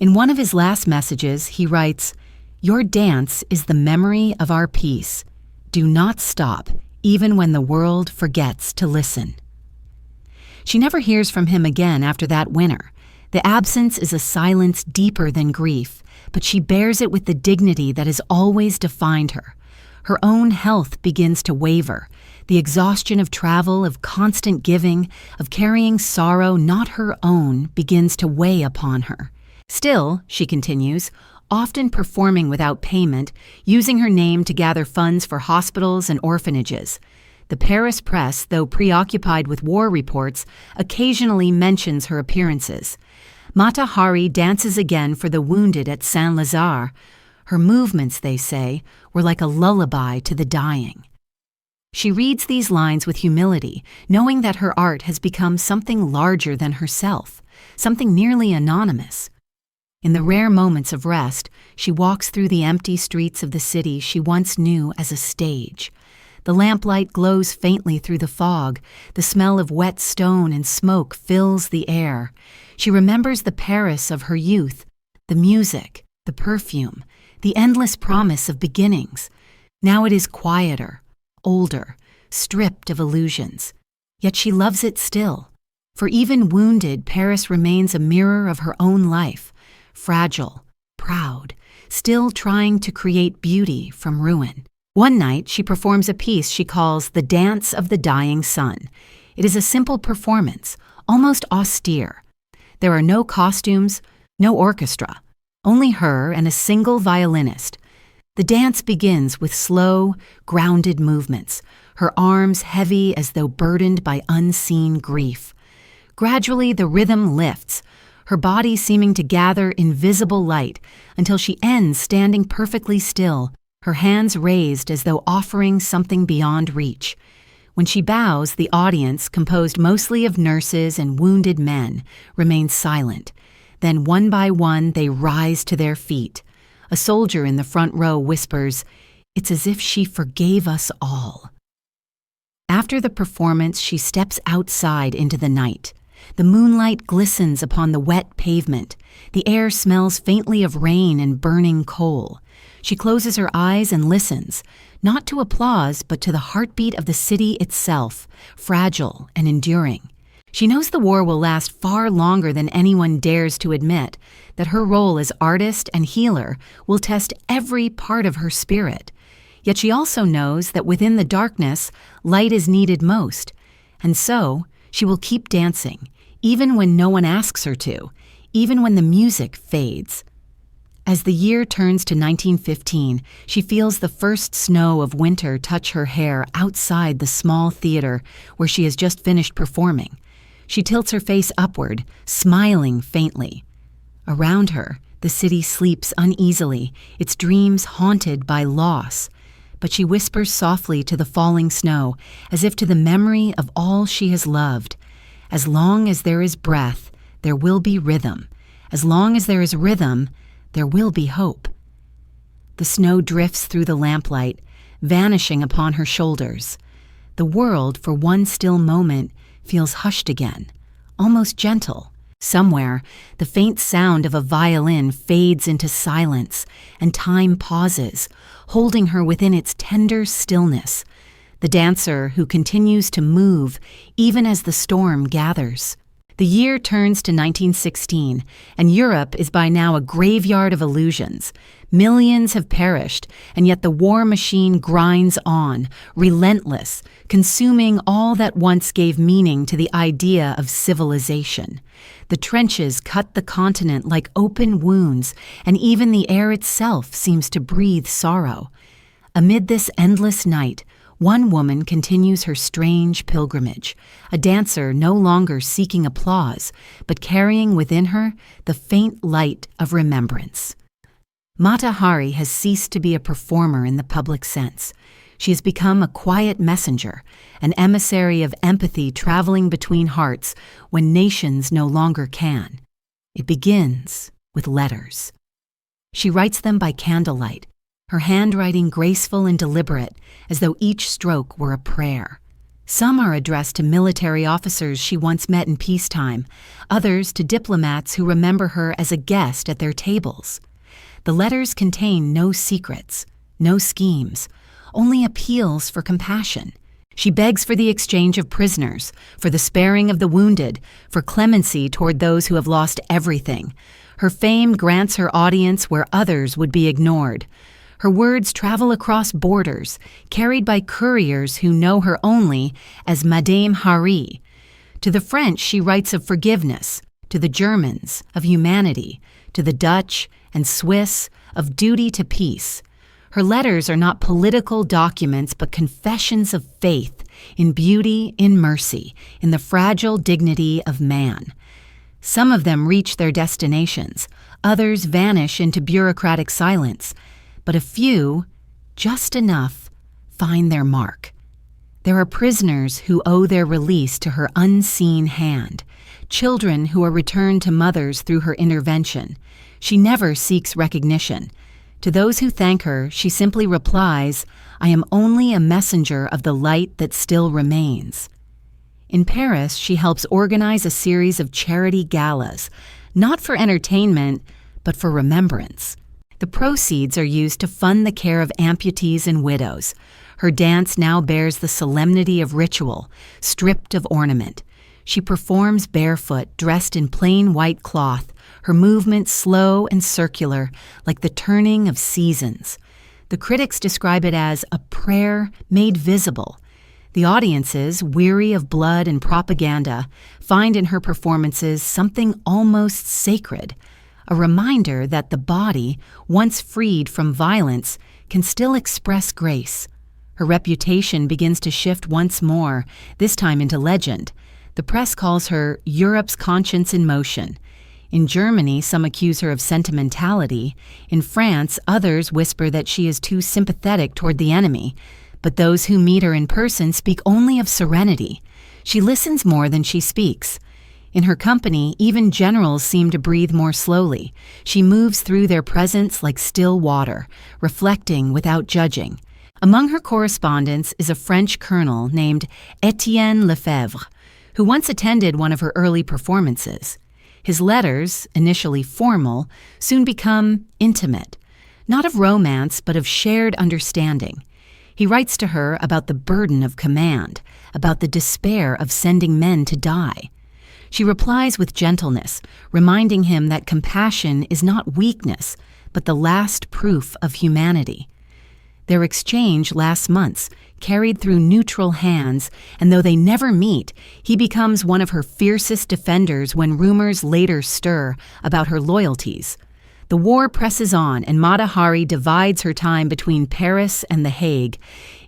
In one of his last messages, he writes, "Your dance is the memory of our peace. Do not stop, even when the world forgets to listen." She never hears from him again after that winter. The absence is a silence deeper than grief, but she bears it with the dignity that has always defined her. Her own health begins to waver. The exhaustion of travel, of constant giving, of carrying sorrow not her own, begins to weigh upon her. Still, she continues, often performing without payment, using her name to gather funds for hospitals and orphanages. The Paris press, though preoccupied with war reports, occasionally mentions her appearances. Mata Hari dances again for the wounded at Saint-Lazare. Her movements, they say, were like a lullaby to the dying. She reads these lines with humility, knowing that her art has become something larger than herself, something nearly anonymous. In the rare moments of rest, she walks through the empty streets of the city she once knew as a stage. The lamplight glows faintly through the fog. The smell of wet stone and smoke fills the air. She remembers the Paris of her youth, the music, the perfume, the endless promise of beginnings. Now it is quieter, older, stripped of illusions. Yet she loves it still. For even wounded, Paris remains a mirror of her own life, fragile, proud, still trying to create beauty from ruin. One night, she performs a piece she calls The Dance of the Dying Sun. It is a simple performance, almost austere. There are no costumes, no orchestra, only her and a single violinist. The dance begins with slow, grounded movements, her arms heavy as though burdened by unseen grief. Gradually, the rhythm lifts, her body seeming to gather invisible light until she ends standing perfectly still, her hands raised as though offering something beyond reach. When she bows, the audience, composed mostly of nurses and wounded men, remains silent. Then one by one they rise to their feet. A soldier in the front row whispers, "It's as if she forgave us all." After the performance, she steps outside into the night. The moonlight glistens upon the wet pavement. The air smells faintly of rain and burning coal. She closes her eyes and listens, not to applause, but to the heartbeat of the city itself, fragile and enduring. She knows the war will last far longer than anyone dares to admit, that her role as artist and healer will test every part of her spirit. Yet she also knows that within the darkness, light is needed most. And so, she will keep dancing, even when no one asks her to, even when the music fades. As the year turns to 1915, she feels the first snow of winter touch her hair outside the small theater where she has just finished performing. She tilts her face upward, smiling faintly. Around her, the city sleeps uneasily, its dreams haunted by loss. But she whispers softly to the falling snow, as if to the memory of all she has loved. As long as there is breath, there will be rhythm. As long as there is rhythm, there will be hope. The snow drifts through the lamplight, vanishing upon her shoulders. The world, for one still moment, feels hushed again, almost gentle. Somewhere, the faint sound of a violin fades into silence, and time pauses, holding her within its tender stillness. The dancer who continues to move even as the storm gathers. The year turns to 1916, and Europe is by now a graveyard of illusions. Millions have perished, and yet the war machine grinds on, relentless, consuming all that once gave meaning to the idea of civilization. The trenches cut the continent like open wounds, and even the air itself seems to breathe sorrow. Amid this endless night, one woman continues her strange pilgrimage, a dancer no longer seeking applause, but carrying within her the faint light of remembrance. Mata Hari has ceased to be a performer in the public sense. She has become a quiet messenger, an emissary of empathy traveling between hearts when nations no longer can. It begins with letters. She writes them by candlelight, her handwriting graceful and deliberate, as though each stroke were a prayer. Some are addressed to military officers she once met in peacetime, others to diplomats who remember her as a guest at their tables. The letters contain no secrets, no schemes, only appeals for compassion. She begs for the exchange of prisoners, for the sparing of the wounded, for clemency toward those who have lost everything. Her fame grants her audience where others would be ignored. Her words travel across borders, carried by couriers who know her only as Madame Harry. To the French, she writes of forgiveness, to the Germans, of humanity, to the Dutch and Swiss, of duty to peace. Her letters are not political documents, but confessions of faith in beauty, in mercy, in the fragile dignity of man. Some of them reach their destinations, others vanish into bureaucratic silence, but a few, just enough, find their mark. There are prisoners who owe their release to her unseen hand, children who are returned to mothers through her intervention. She never seeks recognition. To those who thank her, she simply replies, "I am only a messenger of the light that still remains." In Paris, she helps organize a series of charity galas, not for entertainment, but for remembrance. The proceeds are used to fund the care of amputees and widows. Her dance now bears the solemnity of ritual, stripped of ornament. She performs barefoot, dressed in plain white cloth, her movements slow and circular, like the turning of seasons. The critics describe it as a prayer made visible. The audiences, weary of blood and propaganda, find in her performances something almost sacred, a reminder that the body, once freed from violence, can still express grace. Her reputation begins to shift once more, this time into legend. The press calls her Europe's conscience in motion. In Germany, some accuse her of sentimentality. In France, others whisper that she is too sympathetic toward the enemy. But those who meet her in person speak only of serenity. She listens more than she speaks. In her company, even generals seem to breathe more slowly. She moves through their presence like still water, reflecting without judging. Among her correspondents is a French colonel named Etienne Lefebvre, who once attended one of her early performances. His letters, initially formal, soon become intimate, not of romance, but of shared understanding. He writes to her about the burden of command, about the despair of sending men to die. She replies with gentleness, reminding him that compassion is not weakness, but the last proof of humanity. Their exchange lasts months, carried through neutral hands, and though they never meet, he becomes one of her fiercest defenders when rumors later stir about her loyalties. The war presses on, and Mata Hari divides her time between Paris and The Hague.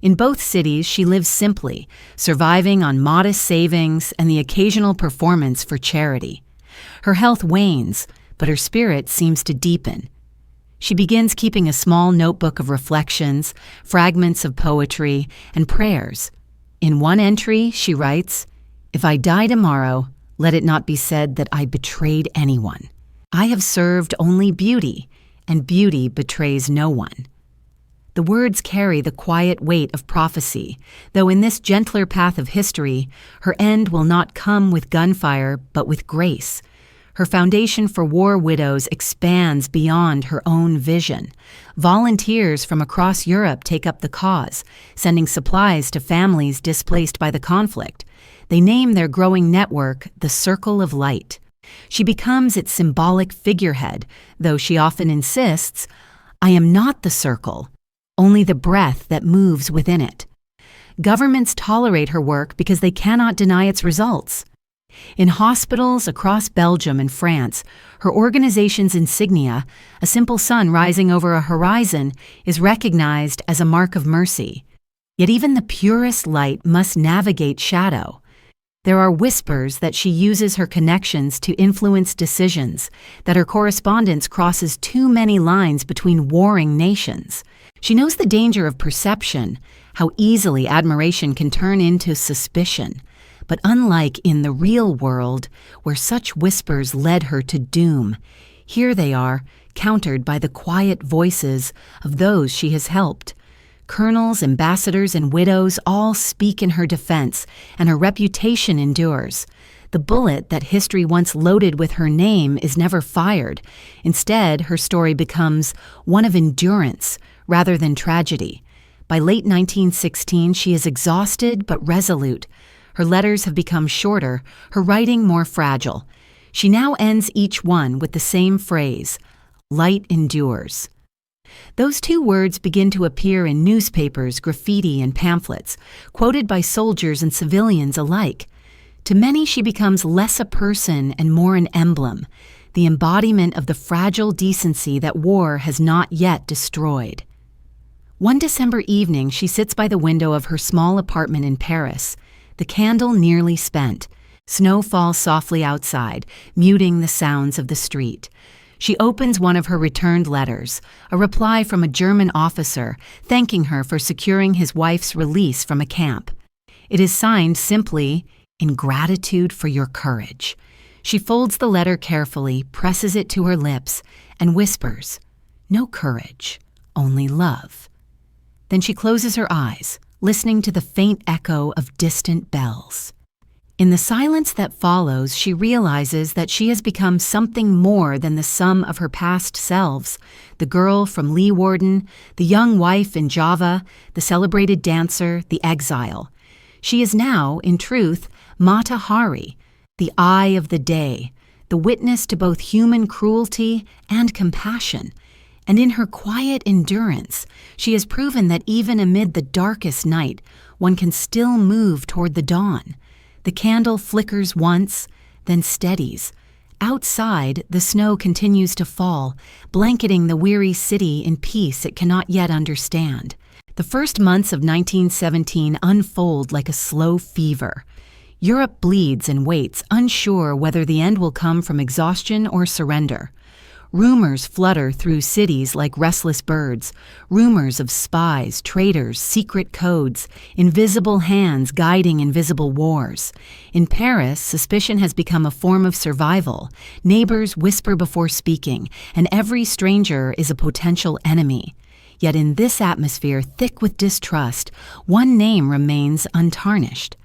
In both cities, she lives simply, surviving on modest savings and the occasional performance for charity. Her health wanes, but her spirit seems to deepen. She begins keeping a small notebook of reflections, fragments of poetry, and prayers. In one entry, she writes, "If I die tomorrow, let it not be said that I betrayed anyone. I have served only beauty, and beauty betrays no one." The words carry the quiet weight of prophecy, though in this gentler path of history, her end will not come with gunfire, but with grace. Her foundation for war widows expands beyond her own vision. Volunteers from across Europe take up the cause, sending supplies to families displaced by the conflict. They name their growing network the Circle of Light. She becomes its symbolic figurehead, though she often insists, "I am not the circle, only the breath that moves within it." Governments tolerate her work because they cannot deny its results. In hospitals across Belgium and France, her organization's insignia, a simple sun rising over a horizon, is recognized as a mark of mercy. Yet even the purest light must navigate shadow. There are whispers that she uses her connections to influence decisions, that her correspondence crosses too many lines between warring nations. She knows the danger of perception, how easily admiration can turn into suspicion. But unlike in the real world, where such whispers led her to doom, here they are, countered by the quiet voices of those she has helped. Colonels, ambassadors, and widows all speak in her defense, and her reputation endures. The bullet that history once loaded with her name is never fired. Instead, her story becomes one of endurance rather than tragedy. By late 1916, she is exhausted but resolute. Her letters have become shorter, her writing more fragile. She now ends each one with the same phrase, "Light endures." Those two words begin to appear in newspapers, graffiti, and pamphlets, quoted by soldiers and civilians alike. To many, she becomes less a person and more an emblem, the embodiment of the fragile decency that war has not yet destroyed. One December evening, she sits by the window of her small apartment in Paris, the candle nearly spent. Snow falls softly outside, muting the sounds of the street. She opens one of her returned letters, a reply from a German officer thanking her for securing his wife's release from a camp. It is signed simply, "In gratitude for your courage." She folds the letter carefully, presses it to her lips, and whispers, "No courage, only love." Then she closes her eyes, listening to the faint echo of distant bells. In the silence that follows, she realizes that she has become something more than the sum of her past selves, the girl from Leeuwarden, the young wife in Java, the celebrated dancer, the exile. She is now, in truth, Mata Hari, the eye of the day, the witness to both human cruelty and compassion. And in her quiet endurance, she has proven that even amid the darkest night, one can still move toward the dawn. The candle flickers once, then steadies. Outside, the snow continues to fall, blanketing the weary city in peace it cannot yet understand. The first months of 1917 unfold like a slow fever. Europe bleeds and waits, unsure whether the end will come from exhaustion or surrender. Rumors flutter through cities like restless birds, rumors of spies, traitors, secret codes, invisible hands guiding invisible wars. In Paris, suspicion has become a form of survival. Neighbors whisper before speaking, and every stranger is a potential enemy. Yet in this atmosphere, thick with distrust, one name remains untarnished.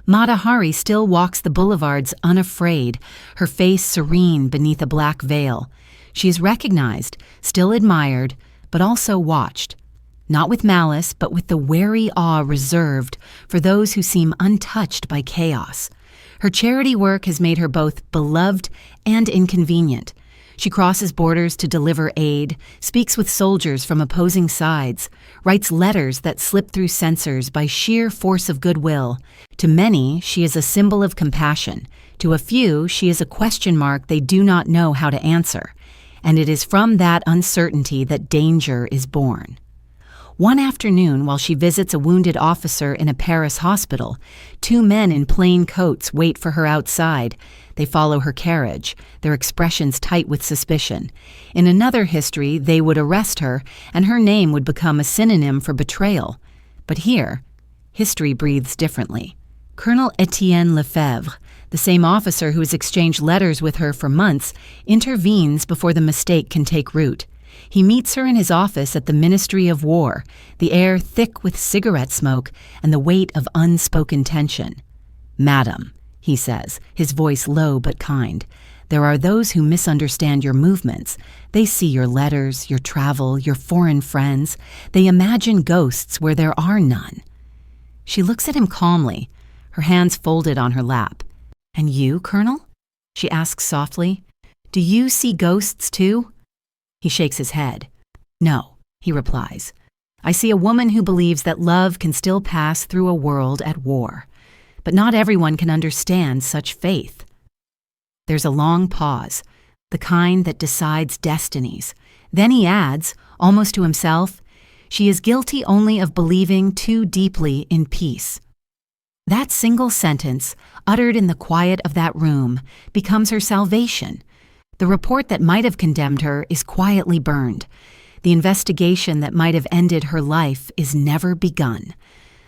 Mata Hari still walks the boulevards unafraid, her face serene beneath a black veil. She is recognized, still admired, but also watched, not with malice, but with the wary awe reserved for those who seem untouched by chaos. Her charity work has made her both beloved and inconvenient. She crosses borders to deliver aid, speaks with soldiers from opposing sides, writes letters that slip through censors by sheer force of goodwill. To many, she is a symbol of compassion. To a few, she is a question mark they do not know how to answer. And it is from that uncertainty that danger is born. One afternoon, while she visits a wounded officer in a Paris hospital, two men in plain coats wait for her outside. They follow her carriage, their expressions tight with suspicion. In another history, they would arrest her, and her name would become a synonym for betrayal. But here, history breathes differently. Colonel Etienne Lefebvre, the same officer who has exchanged letters with her for months, intervenes before the mistake can take root. He meets her in his office at the Ministry of War, the air thick with cigarette smoke and the weight of unspoken tension. "Madam," he says, his voice low but kind, "there are those who misunderstand your movements. They see your letters, your travel, your foreign friends. They imagine ghosts where there are none." She looks at him calmly, her hands folded on her lap. "And you, Colonel?" she asks softly. "Do you see ghosts too?" He shakes his head. "No," he replies. "I see a woman who believes that love can still pass through a world at war. But not everyone can understand such faith." There's a long pause, the kind that decides destinies. Then he adds, almost to himself, "She is guilty only of believing too deeply in peace." That single sentence, uttered in the quiet of that room, becomes her salvation. The report that might have condemned her is quietly burned. The investigation that might have ended her life is never begun.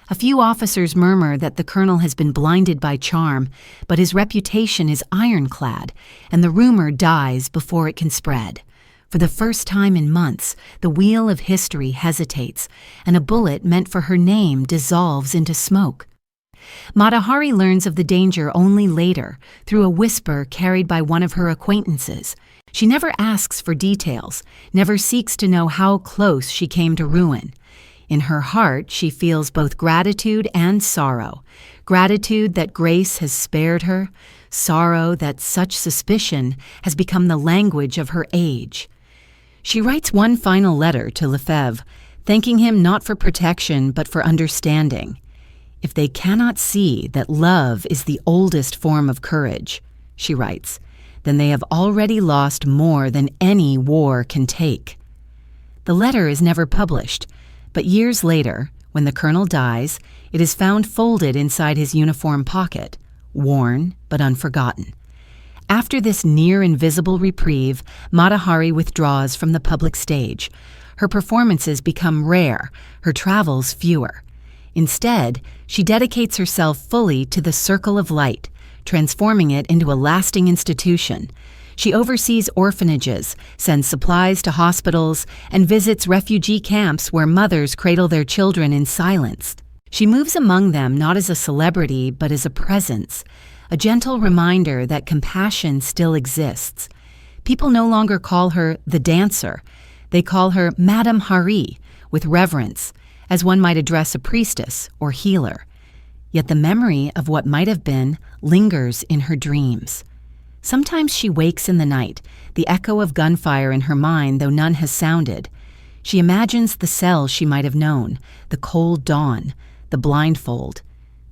A few officers murmur that the colonel has been blinded by charm, but his reputation is ironclad, and the rumor dies before it can spread. For the first time in months, the wheel of history hesitates, and a bullet meant for her name dissolves into smoke. Mata Hari learns of the danger only later, through a whisper carried by one of her acquaintances. She never asks for details, never seeks to know how close she came to ruin. In her heart, she feels both gratitude and sorrow. Gratitude that grace has spared her, sorrow that such suspicion has become the language of her age. She writes one final letter to Lefebvre, thanking him not for protection but for understanding. If they cannot see that love is the oldest form of courage, she writes, then they have already lost more than any war can take. The letter is never published, but years later, when the colonel dies, it is found folded inside his uniform pocket, worn but unforgotten. After this near-invisible reprieve, Mata Hari withdraws from the public stage. Her performances become rare, her travels fewer. Instead, she dedicates herself fully to the Circle of Light, transforming it into a lasting institution. She oversees orphanages, sends supplies to hospitals, and visits refugee camps where mothers cradle their children in silence. She moves among them not as a celebrity but as a presence, a gentle reminder that compassion still exists. People no longer call her the dancer. They call her Madame Hari, with reverence, as one might address a priestess or healer. Yet the memory of what might have been lingers in her dreams. Sometimes she wakes in the night, the echo of gunfire in her mind though none has sounded. She imagines the cell she might have known, the cold dawn, the blindfold.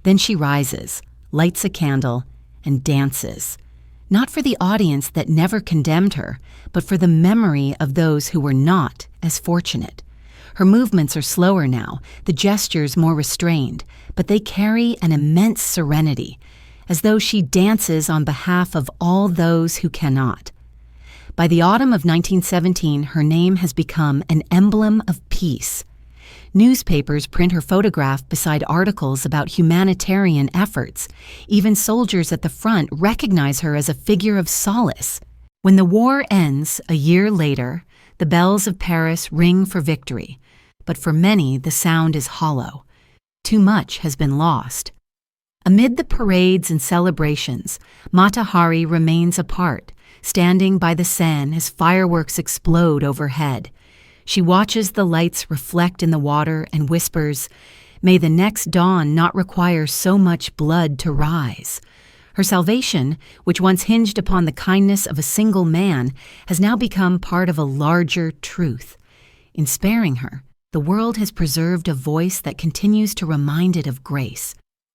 Then she rises, lights a candle, and dances. Not for the audience that never condemned her, but for the memory of those who were not as fortunate. Her movements are slower now, the gestures more restrained, but they carry an immense serenity, as though she dances on behalf of all those who cannot. By the autumn of 1917, her name has become an emblem of peace. Newspapers print her photograph beside articles about humanitarian efforts. Even soldiers at the front recognize her as a figure of solace. When the war ends a year later, the bells of Paris ring for victory, but for many the sound is hollow. Too much has been lost. Amid the parades and celebrations, Mata Hari remains apart, standing by the Seine as fireworks explode overhead. She watches the lights reflect in the water and whispers, "May the next dawn not require so much blood to rise." Her salvation, which once hinged upon the kindness of a single man, has now become part of a larger truth. In sparing her, the world has preserved a voice that continues to remind it of grace.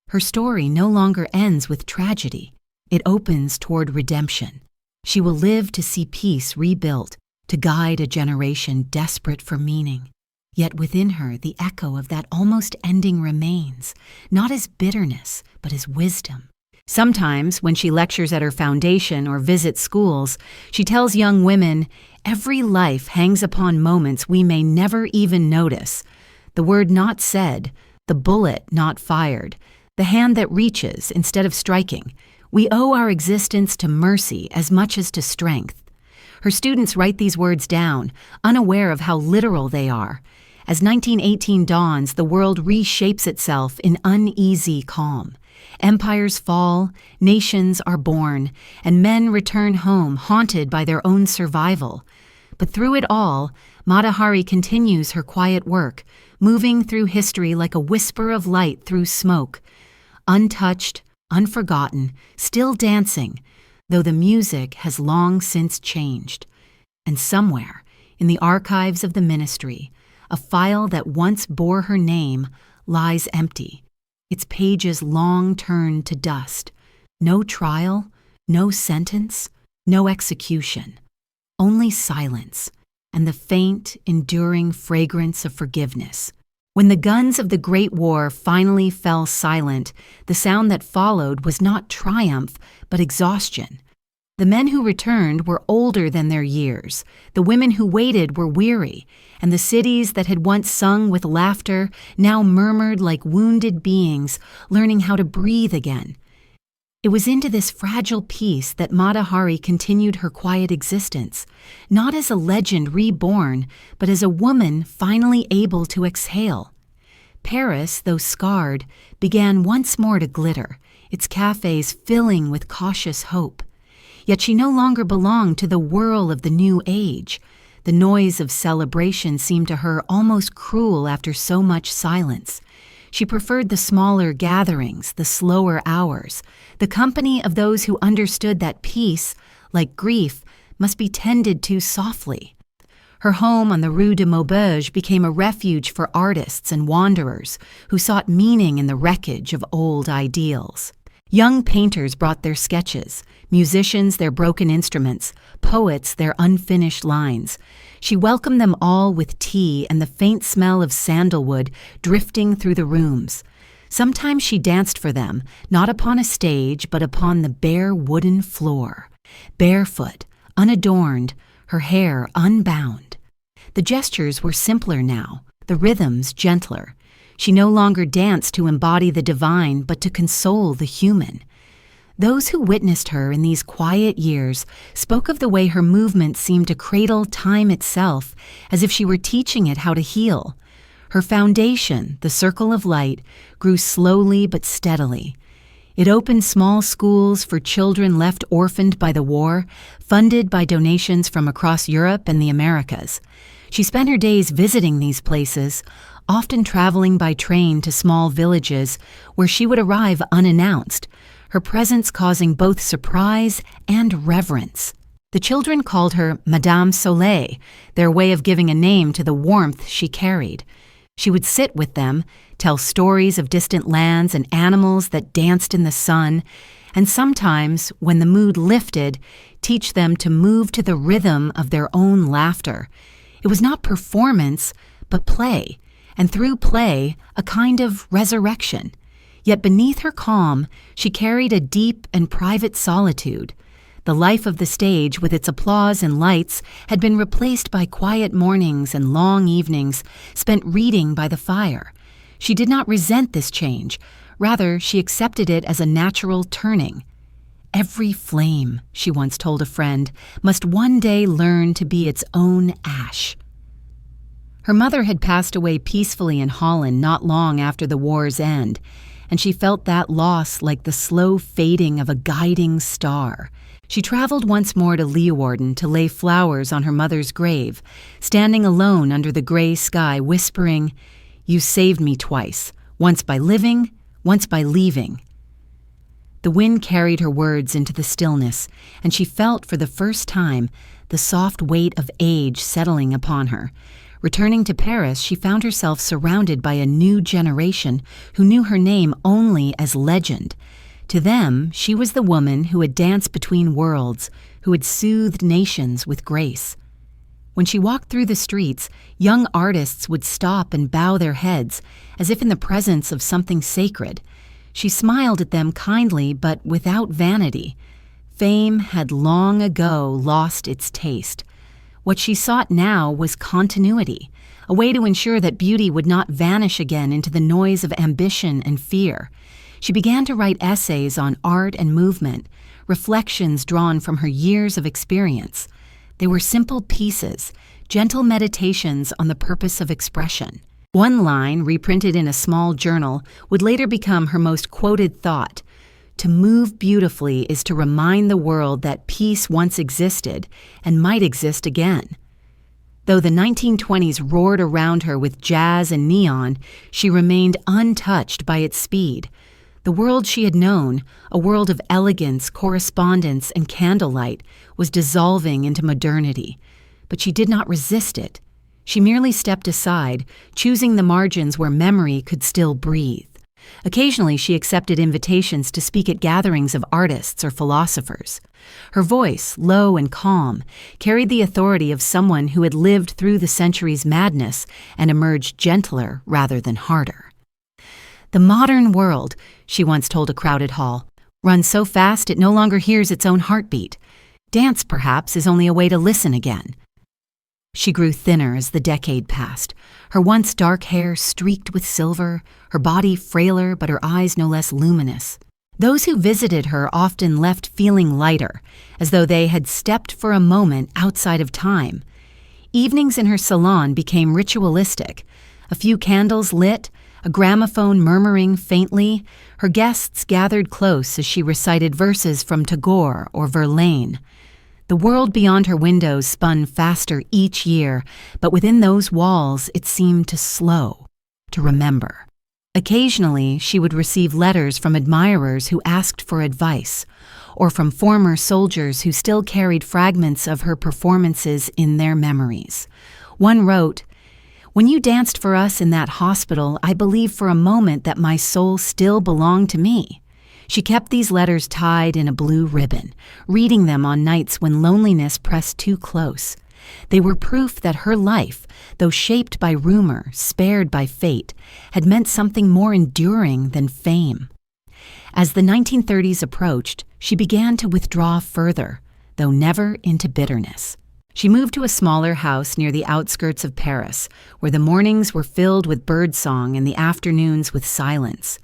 Her story no longer ends with tragedy. It opens toward redemption. She will live to see peace rebuilt, to guide a generation desperate for meaning. Yet within her, the echo of that almost ending remains, not as bitterness, but as wisdom. Sometimes, when she lectures at her foundation or visits schools, she tells young women, "Every life hangs upon moments we may never even notice. The word not said, the bullet not fired, the hand that reaches instead of striking. We owe our existence to mercy as much as to strength." Her students write these words down, unaware of how literal they are. As 1918 dawns, the world reshapes itself in uneasy calm. Empires fall, nations are born, and men return home haunted by their own survival. But through it all, Mata Hari continues her quiet work, moving through history like a whisper of light through smoke. Untouched, unforgotten, still dancing, though the music has long since changed. And somewhere, in the archives of the ministry, a file that once bore her name lies empty, its pages long turned to dust. No trial, no sentence, no execution. Only silence, and the faint, enduring fragrance of forgiveness. When the guns of the Great War finally fell silent, the sound that followed was not triumph, but exhaustion. The men who returned were older than their years, the women who waited were weary, and the cities that had once sung with laughter now murmured like wounded beings, learning how to breathe again. It was into this fragile peace that Mata Hari continued her quiet existence, not as a legend reborn, but as a woman finally able to exhale. Paris, though scarred, began once more to glitter, its cafes filling with cautious hope. Yet she no longer belonged to the whirl of the new age. The noise of celebration seemed to her almost cruel after so much silence. She preferred the smaller gatherings, the slower hours, the company of those who understood that peace, like grief, must be tended to softly. Her home on the Rue de Maubeuge became a refuge for artists and wanderers who sought meaning in the wreckage of old ideals. Young painters brought their sketches, musicians their broken instruments, poets their unfinished lines. She welcomed them all with tea and the faint smell of sandalwood drifting through the rooms. Sometimes she danced for them, not upon a stage, but upon the bare wooden floor, barefoot, unadorned, her hair unbound. The gestures were simpler now, the rhythms gentler. She no longer danced to embody the divine, but to console the human. Those who witnessed her in these quiet years spoke of the way her movement seemed to cradle time itself, as if she were teaching it how to heal. Her foundation, the circle of light, grew slowly but steadily. It opened small schools for children left orphaned by the war, funded by donations from across Europe and the Americas. She spent her days visiting these places, often traveling by train to small villages where she would arrive unannounced, her presence causing both surprise and reverence. The children called her Madame Soleil, their way of giving a name to the warmth she carried. She would sit with them, tell stories of distant lands and animals that danced in the sun, and sometimes, when the mood lifted, teach them to move to the rhythm of their own laughter. It was not performance, but play, and through play, a kind of resurrection. Yet beneath her calm, she carried a deep and private solitude. The life of the stage, with its applause and lights, had been replaced by quiet mornings and long evenings spent reading by the fire. She did not resent this change. Rather, she accepted it as a natural turning. Every flame, she once told a friend, must one day learn to be its own ash. Her mother had passed away peacefully in Holland not long after the war's end, and she felt that loss like the slow fading of a guiding star. She traveled once more to Leeuwarden to lay flowers on her mother's grave, standing alone under the gray sky, whispering, "You saved me twice, once by living, once by leaving." The wind carried her words into the stillness, and she felt for the first time the soft weight of age settling upon her. Returning to Paris, she found herself surrounded by a new generation who knew her name only as legend. To them, she was the woman who had danced between worlds, who had soothed nations with grace. When she walked through the streets, young artists would stop and bow their heads, as if in the presence of something sacred. She smiled at them kindly, but without vanity. Fame had long ago lost its taste. What she sought now was continuity, a way to ensure that beauty would not vanish again into the noise of ambition and fear. She began to write essays on art and movement, reflections drawn from her years of experience. They were simple pieces, gentle meditations on the purpose of expression. One line, reprinted in a small journal, would later become her most quoted thought. To move beautifully is to remind the world that peace once existed and might exist again. Though the 1920s roared around her with jazz and neon, she remained untouched by its speed. The world she had known, a world of elegance, correspondence, and candlelight, was dissolving into modernity. But she did not resist it. She merely stepped aside, choosing the margins where memory could still breathe. Occasionally, she accepted invitations to speak at gatherings of artists or philosophers. Her voice, low and calm, carried the authority of someone who had lived through the century's madness and emerged gentler rather than harder. "The modern world," she once told a crowded hall, "runs so fast it no longer hears its own heartbeat. Dance, perhaps, is only a way to listen again." She grew thinner as the decade passed, her once dark hair streaked with silver, her body frailer but her eyes no less luminous. Those who visited her often left feeling lighter, as though they had stepped for a moment outside of time. Evenings in her salon became ritualistic. A few candles lit, a gramophone murmuring faintly, her guests gathered close as she recited verses from Tagore or Verlaine. The world beyond her windows spun faster each year, but within those walls it seemed to slow, to remember. Occasionally, she would receive letters from admirers who asked for advice, or from former soldiers who still carried fragments of her performances in their memories. One wrote, "When you danced for us in that hospital, I believed for a moment that my soul still belonged to me." She kept these letters tied in a blue ribbon, reading them on nights when loneliness pressed too close. They were proof that her life, though shaped by rumor, spared by fate, had meant something more enduring than fame. As the 1930s approached, she began to withdraw further, though never into bitterness. She moved to a smaller house near the outskirts of Paris, where the mornings were filled with birdsong and the afternoons with silence.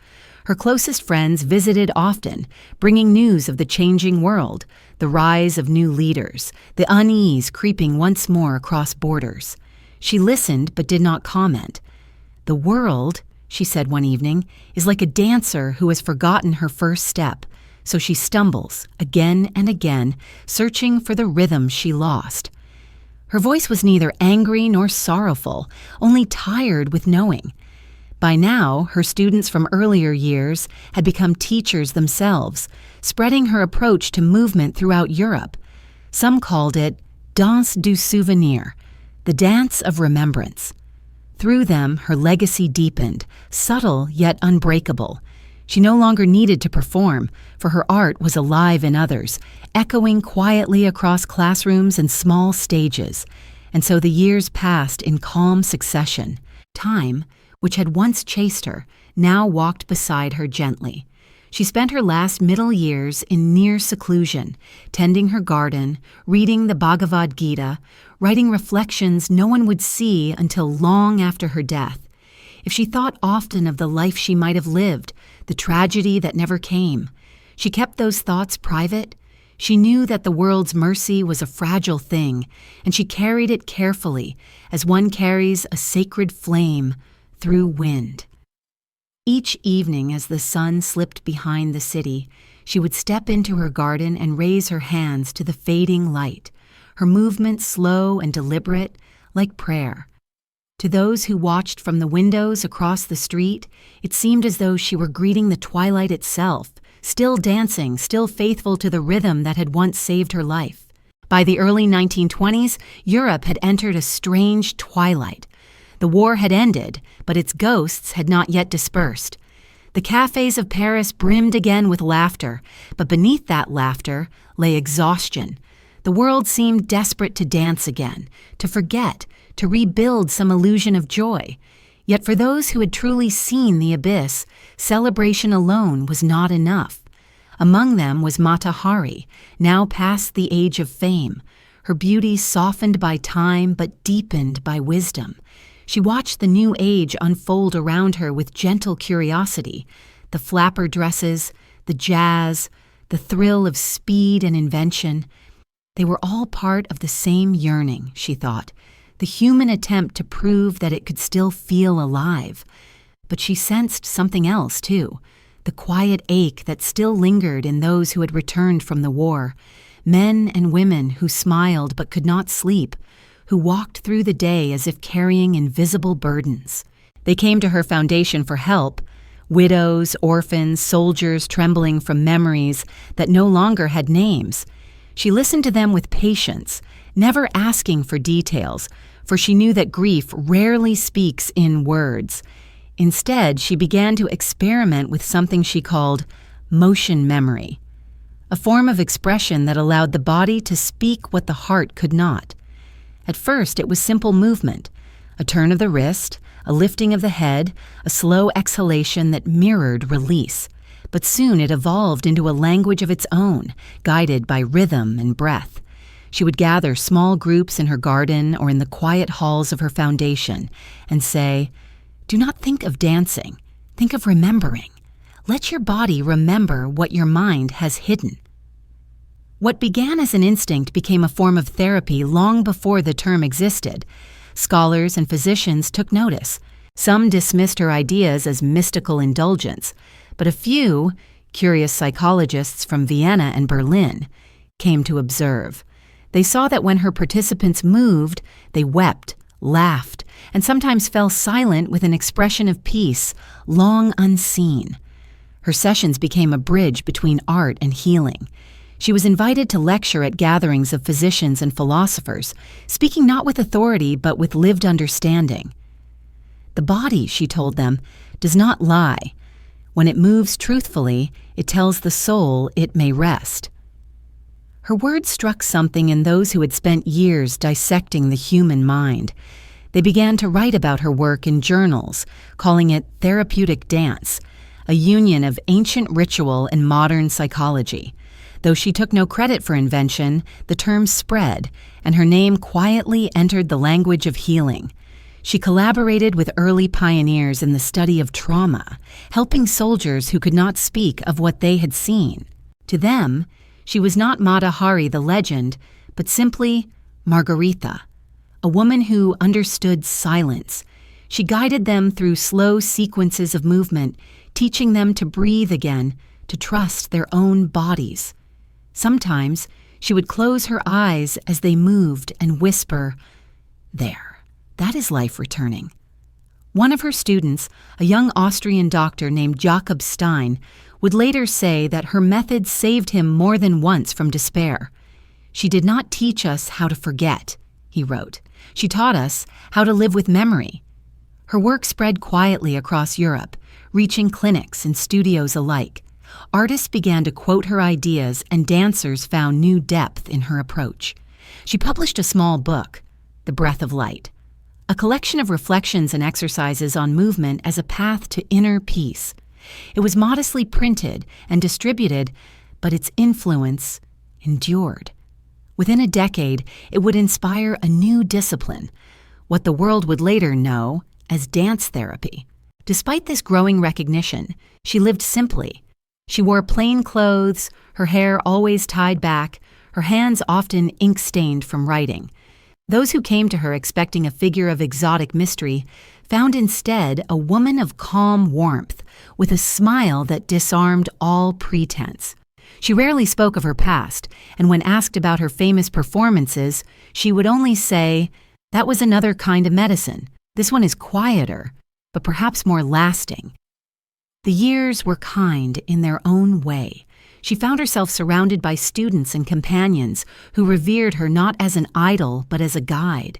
Her closest friends visited often, bringing news of the changing world, the rise of new leaders, the unease creeping once more across borders. She listened but did not comment. "The world," she said one evening, "is like a dancer who has forgotten her first step, so she stumbles again and again, searching for the rhythm she lost." Her voice was neither angry nor sorrowful, only tired with knowing. By now, her students from earlier years had become teachers themselves, spreading her approach to movement throughout Europe. Some called it Danse du Souvenir, the dance of remembrance. Through them, her legacy deepened, subtle yet unbreakable. She no longer needed to perform, for her art was alive in others, echoing quietly across classrooms and small stages. And so the years passed in calm succession. Time, which had once chased her, now walked beside her gently. She spent her last middle years in near seclusion, tending her garden, reading the Bhagavad Gita, writing reflections no one would see until long after her death. If she thought often of the life she might have lived, the tragedy that never came, she kept those thoughts private. She knew that the world's mercy was a fragile thing, and she carried it carefully, as one carries a sacred flame through wind. Each evening as the sun slipped behind the city, she would step into her garden and raise her hands to the fading light, her movements slow and deliberate, like prayer. To those who watched from the windows across the street, it seemed as though she were greeting the twilight itself, still dancing, still faithful to the rhythm that had once saved her life. By the early 1920s, Europe had entered a strange twilight. The war had ended, but its ghosts had not yet dispersed. The cafes of Paris brimmed again with laughter, but beneath that laughter lay exhaustion. The world seemed desperate to dance again, to forget, to rebuild some illusion of joy. Yet for those who had truly seen the abyss, celebration alone was not enough. Among them was Mata Hari, now past the age of fame, her beauty softened by time but deepened by wisdom. She watched the new age unfold around her with gentle curiosity, the flapper dresses, the jazz, the thrill of speed and invention. They were all part of the same yearning, she thought, the human attempt to prove that it could still feel alive. But she sensed something else, too, the quiet ache that still lingered in those who had returned from the war, men and women who smiled but could not sleep, who walked through the day as if carrying invisible burdens. They came to her foundation for help, widows, orphans, soldiers trembling from memories that no longer had names. She listened to them with patience, never asking for details, for she knew that grief rarely speaks in words. Instead, she began to experiment with something she called motion memory, a form of expression that allowed the body to speak what the heart could not. At first, it was simple movement, a turn of the wrist, a lifting of the head, a slow exhalation that mirrored release. But soon it evolved into a language of its own, guided by rhythm and breath. She would gather small groups in her garden or in the quiet halls of her foundation and say, "Do not think of dancing, think of remembering. let your body remember what your mind has hidden. What began as an instinct became a form of therapy long before the term existed. Scholars and physicians took notice. Some dismissed her ideas as mystical indulgence, but a few, curious psychologists from Vienna and Berlin, came to observe. They saw that when her participants moved, they wept, laughed, and sometimes fell silent with an expression of peace, long unseen. Her sessions became a bridge between art and healing. She was invited to lecture at gatherings of physicians and philosophers, speaking not with authority but with lived understanding. The body, she told them, does not lie. When it moves truthfully, it tells the soul it may rest. Her words struck something in those who had spent years dissecting the human mind. They began to write about her work in journals, calling it therapeutic dance, a union of ancient ritual and modern psychology. Though she took no credit for invention, the term spread, and her name quietly entered the language of healing. She collaborated with early pioneers in the study of trauma, helping soldiers who could not speak of what they had seen. To them, she was not Mata Hari the legend, but simply Margaretha, a woman who understood silence. She guided them through slow sequences of movement, teaching them to breathe again, to trust their own bodies. Sometimes she would close her eyes as they moved and whisper, "There. That is life returning." One of her students, a young Austrian doctor named Jakob Stein, would later say that her method saved him more than once from despair. "She did not teach us how to forget," he wrote. "She taught us how to live with memory." Her work spread quietly across Europe, reaching clinics and studios alike. Artists began to quote her ideas, and dancers found new depth in her approach. She published a small book, The Breath of Light, a collection of reflections and exercises on movement as a path to inner peace. It was modestly printed and distributed, but its influence endured. Within a decade, it would inspire a new discipline, what the world would later know as dance therapy. Despite this growing recognition, she lived simply. She wore plain clothes, her hair always tied back, her hands often ink-stained from writing. Those who came to her expecting a figure of exotic mystery found instead a woman of calm warmth, with a smile that disarmed all pretense. She rarely spoke of her past, and when asked about her famous performances, she would only say, "That was another kind of medicine. This one is quieter, but perhaps more lasting." The years were kind in their own way. She found herself surrounded by students and companions who revered her not as an idol but as a guide.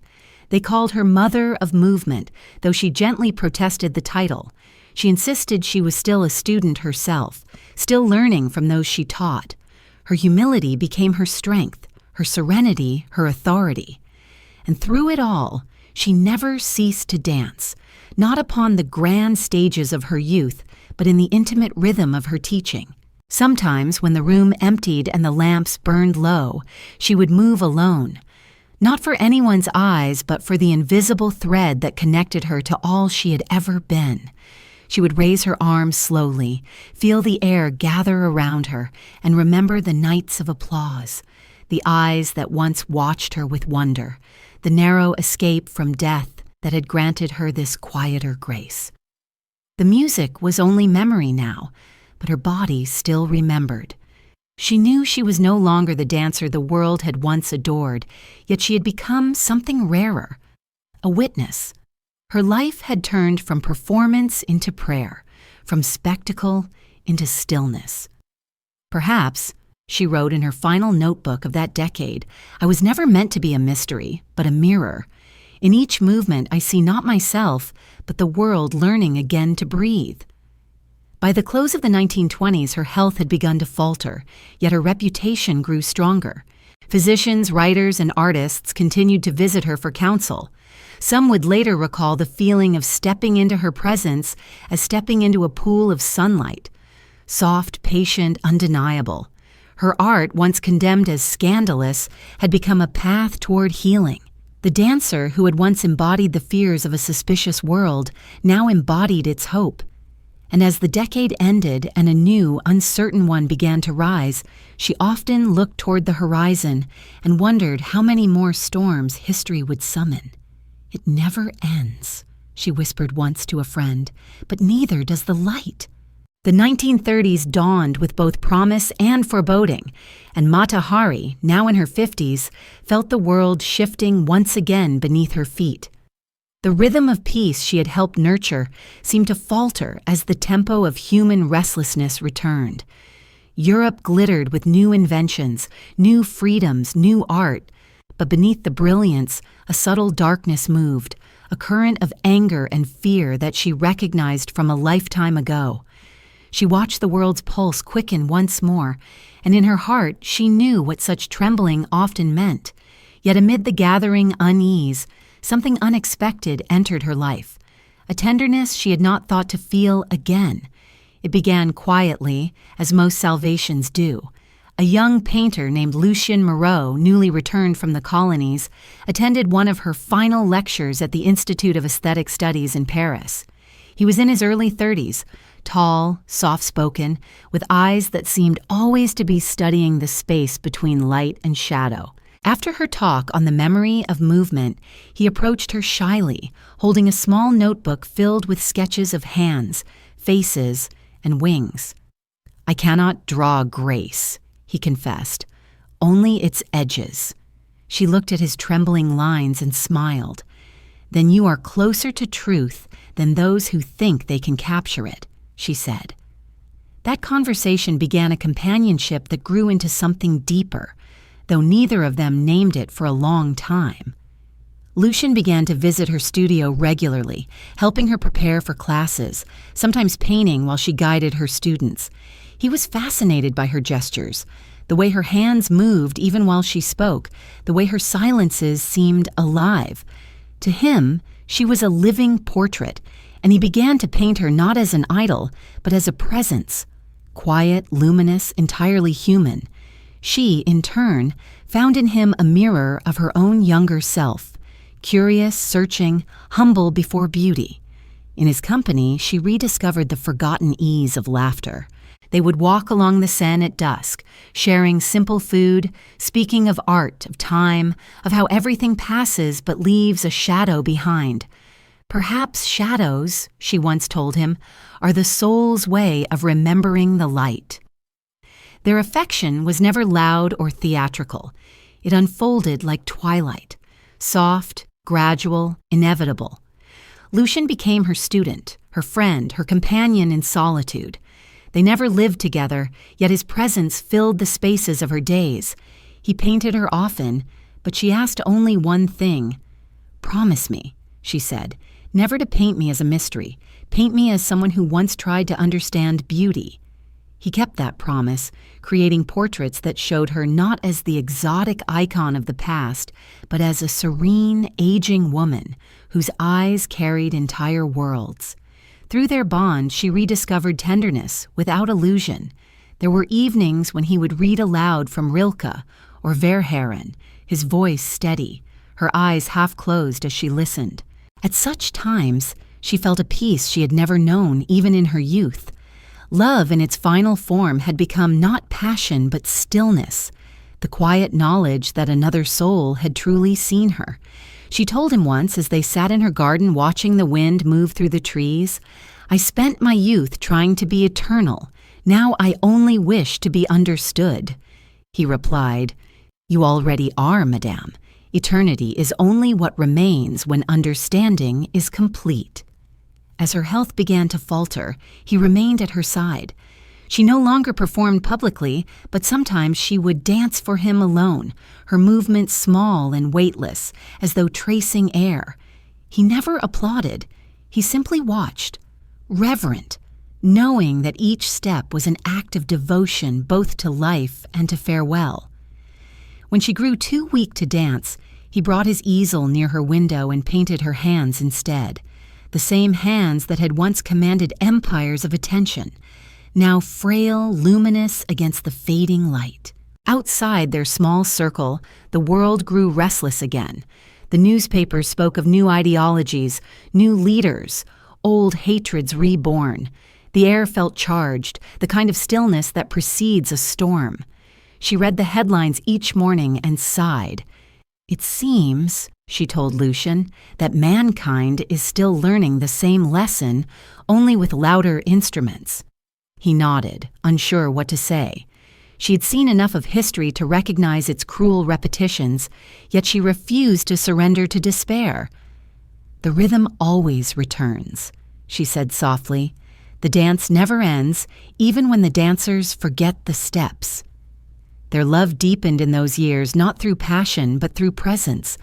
They called her Mother of Movement, though she gently protested the title. She insisted she was still a student herself, still learning from those she taught. Her humility became her strength, her serenity her authority. And through it all, she never ceased to dance, not upon the grand stages of her youth, but in the intimate rhythm of her teaching. Sometimes, when the room emptied and the lamps burned low, she would move alone, not for anyone's eyes, but for the invisible thread that connected her to all she had ever been. She would raise her arms slowly, feel the air gather around her, and remember the nights of applause, the eyes that once watched her with wonder, the narrow escape from death that had granted her this quieter grace. The music was only memory now, but her body still remembered. She knew she was no longer the dancer the world had once adored, yet she had become something rarer, a witness. Her life had turned from performance into prayer, from spectacle into stillness. "Perhaps," she wrote in her final notebook of that decade, "I was never meant to be a mystery, but a mirror. In each movement I see not myself, but the world learning again to breathe." By the close of the 1920s, her health had begun to falter, yet her reputation grew stronger. Physicians, writers, and artists continued to visit her for counsel. Some would later recall the feeling of stepping into her presence as stepping into a pool of sunlight. Soft, patient, undeniable. Her art, once condemned as scandalous, had become a path toward healing. The dancer who had once embodied the fears of a suspicious world now embodied its hope. And as the decade ended and a new, uncertain one began to rise, she often looked toward the horizon and wondered how many more storms history would summon. "It never ends," she whispered once to a friend, "but neither does the light." The 1930s dawned with both promise and foreboding, and Mata Hari, now in her 50s, felt the world shifting once again beneath her feet. The rhythm of peace she had helped nurture seemed to falter as the tempo of human restlessness returned. Europe glittered with new inventions, new freedoms, new art, but beneath the brilliance, a subtle darkness moved, a current of anger and fear that she recognized from a lifetime ago. She watched the world's pulse quicken once more, and in her heart she knew what such trembling often meant. Yet amid the gathering unease, something unexpected entered her life, a tenderness she had not thought to feel again. It began quietly, as most salvations do. A young painter named Lucien Moreau, newly returned from the colonies, attended one of her final lectures at the Institute of Aesthetic Studies in Paris. He was in his early 30s, tall, soft-spoken, with eyes that seemed always to be studying the space between light and shadow. After her talk on the memory of movement, he approached her shyly, holding a small notebook filled with sketches of hands, faces, and wings. "I cannot draw grace," he confessed, "only its edges." She looked at his trembling lines and smiled. "Then you are closer to truth than those who think they can capture it," she said. That conversation began a companionship that grew into something deeper, though neither of them named it for a long time. Lucien began to visit her studio regularly, helping her prepare for classes, sometimes painting while she guided her students. He was fascinated by her gestures, the way her hands moved even while she spoke, the way her silences seemed alive. To him, she was a living portrait, and he began to paint her not as an idol, but as a presence, quiet, luminous, entirely human. She, in turn, found in him a mirror of her own younger self, curious, searching, humble before beauty. In his company, she rediscovered the forgotten ease of laughter. They would walk along the Seine at dusk, sharing simple food, speaking of art, of time, of how everything passes but leaves a shadow behind. "Perhaps shadows," she once told him, "are the soul's way of remembering the light." Their affection was never loud or theatrical. It unfolded like twilight, soft, gradual, inevitable. Lucien became her student, her friend, her companion in solitude. They never lived together, yet his presence filled the spaces of her days. He painted her often, but she asked only one thing. "Promise me," she said, "never to paint me as a mystery. Paint me as someone who once tried to understand beauty." He kept that promise, creating portraits that showed her not as the exotic icon of the past, but as a serene, aging woman whose eyes carried entire worlds. Through their bond, she rediscovered tenderness without illusion. There were evenings when he would read aloud from Rilke or Verhaeren, his voice steady, her eyes half closed as she listened. At such times, she felt a peace she had never known even in her youth. Love in its final form had become not passion but stillness, the quiet knowledge that another soul had truly seen her. She told him once as they sat in her garden watching the wind move through the trees, "I spent my youth trying to be eternal. Now I only wish to be understood." He replied, "You already are, madame. Eternity is only what remains when understanding is complete." As her health began to falter, he remained at her side. She no longer performed publicly, but sometimes she would dance for him alone, her movements small and weightless, as though tracing air. He never applauded. He simply watched, reverent, knowing that each step was an act of devotion both to life and to farewell. When she grew too weak to dance, he brought his easel near her window and painted her hands instead. The same hands that had once commanded empires of attention, now frail, luminous against the fading light. Outside their small circle, the world grew restless again. The newspapers spoke of new ideologies, new leaders, old hatreds reborn. The air felt charged, the kind of stillness that precedes a storm. She read the headlines each morning and sighed. "It seems," she told Lucian, "that mankind is still learning the same lesson, only with louder instruments." He nodded, unsure what to say. She had seen enough of history to recognize its cruel repetitions, yet she refused to surrender to despair. "The rhythm always returns," she said softly. "The dance never ends, even when the dancers forget the steps." Their love deepened in those years, not through passion, but through presence.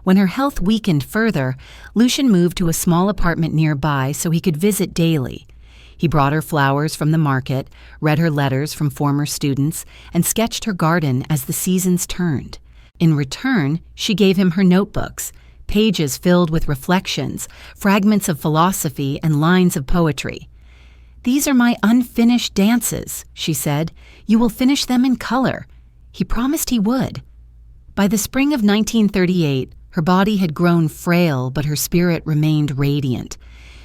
When her health weakened further, Lucian moved to a small apartment nearby so he could visit daily. He brought her flowers from the market, read her letters from former students, and sketched her garden as the seasons turned. In return, she gave him her notebooks, pages filled with reflections, fragments of philosophy, and lines of poetry. "These are my unfinished dances," she said. "You will finish them in color." He promised he would. By the spring of 1938, her body had grown frail, but her spirit remained radiant.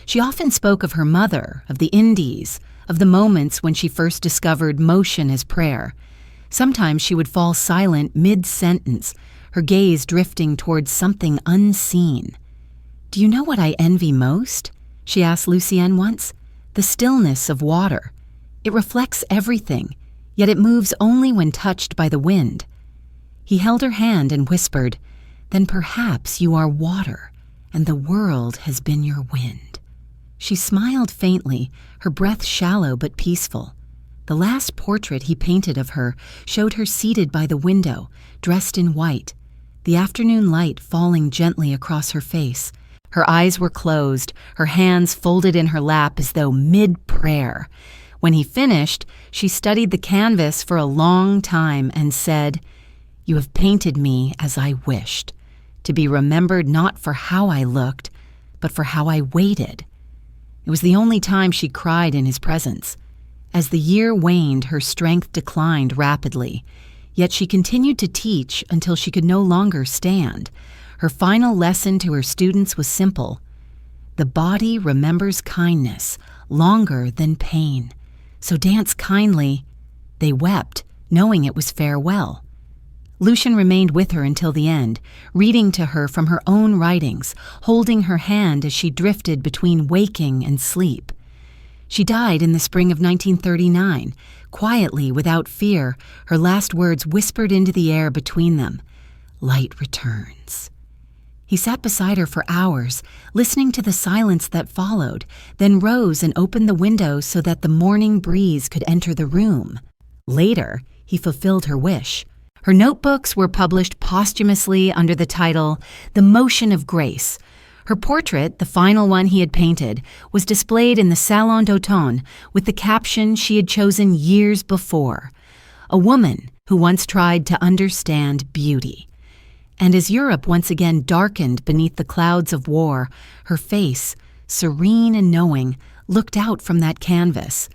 She often spoke of her mother, of the Indies, of the moments when she first discovered motion as prayer. Sometimes she would fall silent mid-sentence, her gaze drifting towards something unseen. "Do you know what I envy most?" she asked Lucienne once. "The stillness of water. It reflects everything, yet it moves only when touched by the wind." He held her hand and whispered, "Then perhaps you are water, and the world has been your wind." She smiled faintly, her breath shallow but peaceful. The last portrait he painted of her showed her seated by the window, dressed in white, the afternoon light falling gently across her face. Her eyes were closed, her hands folded in her lap as though mid-prayer. When he finished, she studied the canvas for a long time and said, "You have painted me as I wished, to be remembered not for how I looked, but for how I waited." It was the only time she cried in his presence. As the year waned, her strength declined rapidly, yet she continued to teach until she could no longer stand. Her final lesson to her students was simple. The body remembers kindness longer than pain, so dance kindly. They wept, knowing it was farewell. Lucian remained with her until the end, reading to her from her own writings, holding her hand as she drifted between waking and sleep. She died in the spring of 1939, quietly, without fear, her last words whispered into the air between them. "Light returns." He sat beside her for hours, listening to the silence that followed, then rose and opened the window so that the morning breeze could enter the room. Later, he fulfilled her wish. Her notebooks were published posthumously under the title The Motion of Grace. Her portrait, the final one he had painted, was displayed in the Salon d'Automne with the caption she had chosen years before, "A woman who once tried to understand beauty." And as Europe once again darkened beneath the clouds of war, her face, serene and knowing, looked out from that canvas,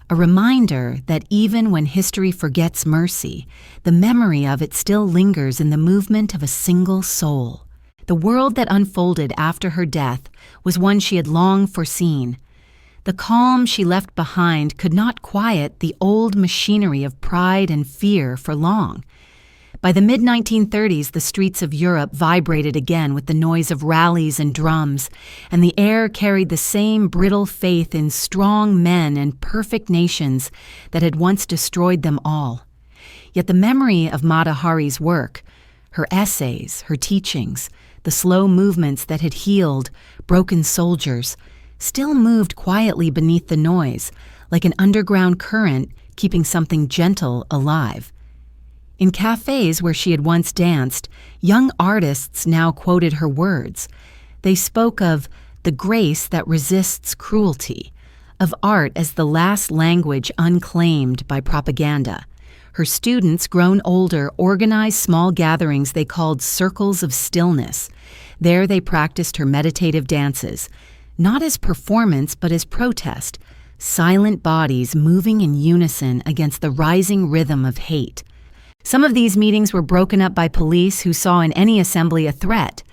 a reminder that even when history forgets mercy, the memory of it still lingers in the movement of a single soul. The world that unfolded after her death was one she had long foreseen. The calm she left behind could not quiet the old machinery of pride and fear for long. By the mid-1930s, the streets of Europe vibrated again with the noise of rallies and drums, and the air carried the same brittle faith in strong men and perfect nations that had once destroyed them all. Yet the memory of Mata Hari's work, her essays, her teachings, the slow movements that had healed broken soldiers, still moved quietly beneath the noise, like an underground current keeping something gentle alive. In cafes where she had once danced, young artists now quoted her words. They spoke of the grace that resists cruelty, of art as the last language unclaimed by propaganda. Her students, grown older, organized small gatherings they called circles of stillness. There they practiced her meditative dances, not as performance but as protest, silent bodies moving in unison against the rising rhythm of hate. Some of these meetings were broken up by police who saw in any assembly a threat,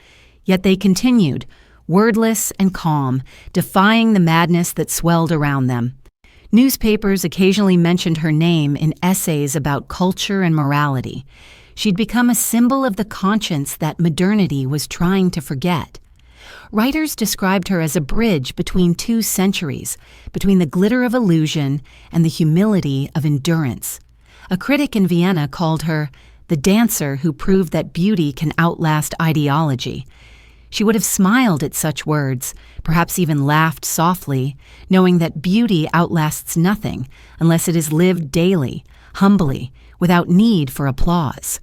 yet they continued, wordless and calm, defying the madness that swelled around them. Newspapers occasionally mentioned her name in essays about culture and morality. She'd become a symbol of the conscience that modernity was trying to forget. Writers described her as a bridge between two centuries, between the glitter of illusion and the humility of endurance. A critic in Vienna called her the dancer who proved that beauty can outlast ideology. She would have smiled at such words, perhaps even laughed softly, knowing that beauty outlasts nothing unless it is lived daily, humbly, without need for applause.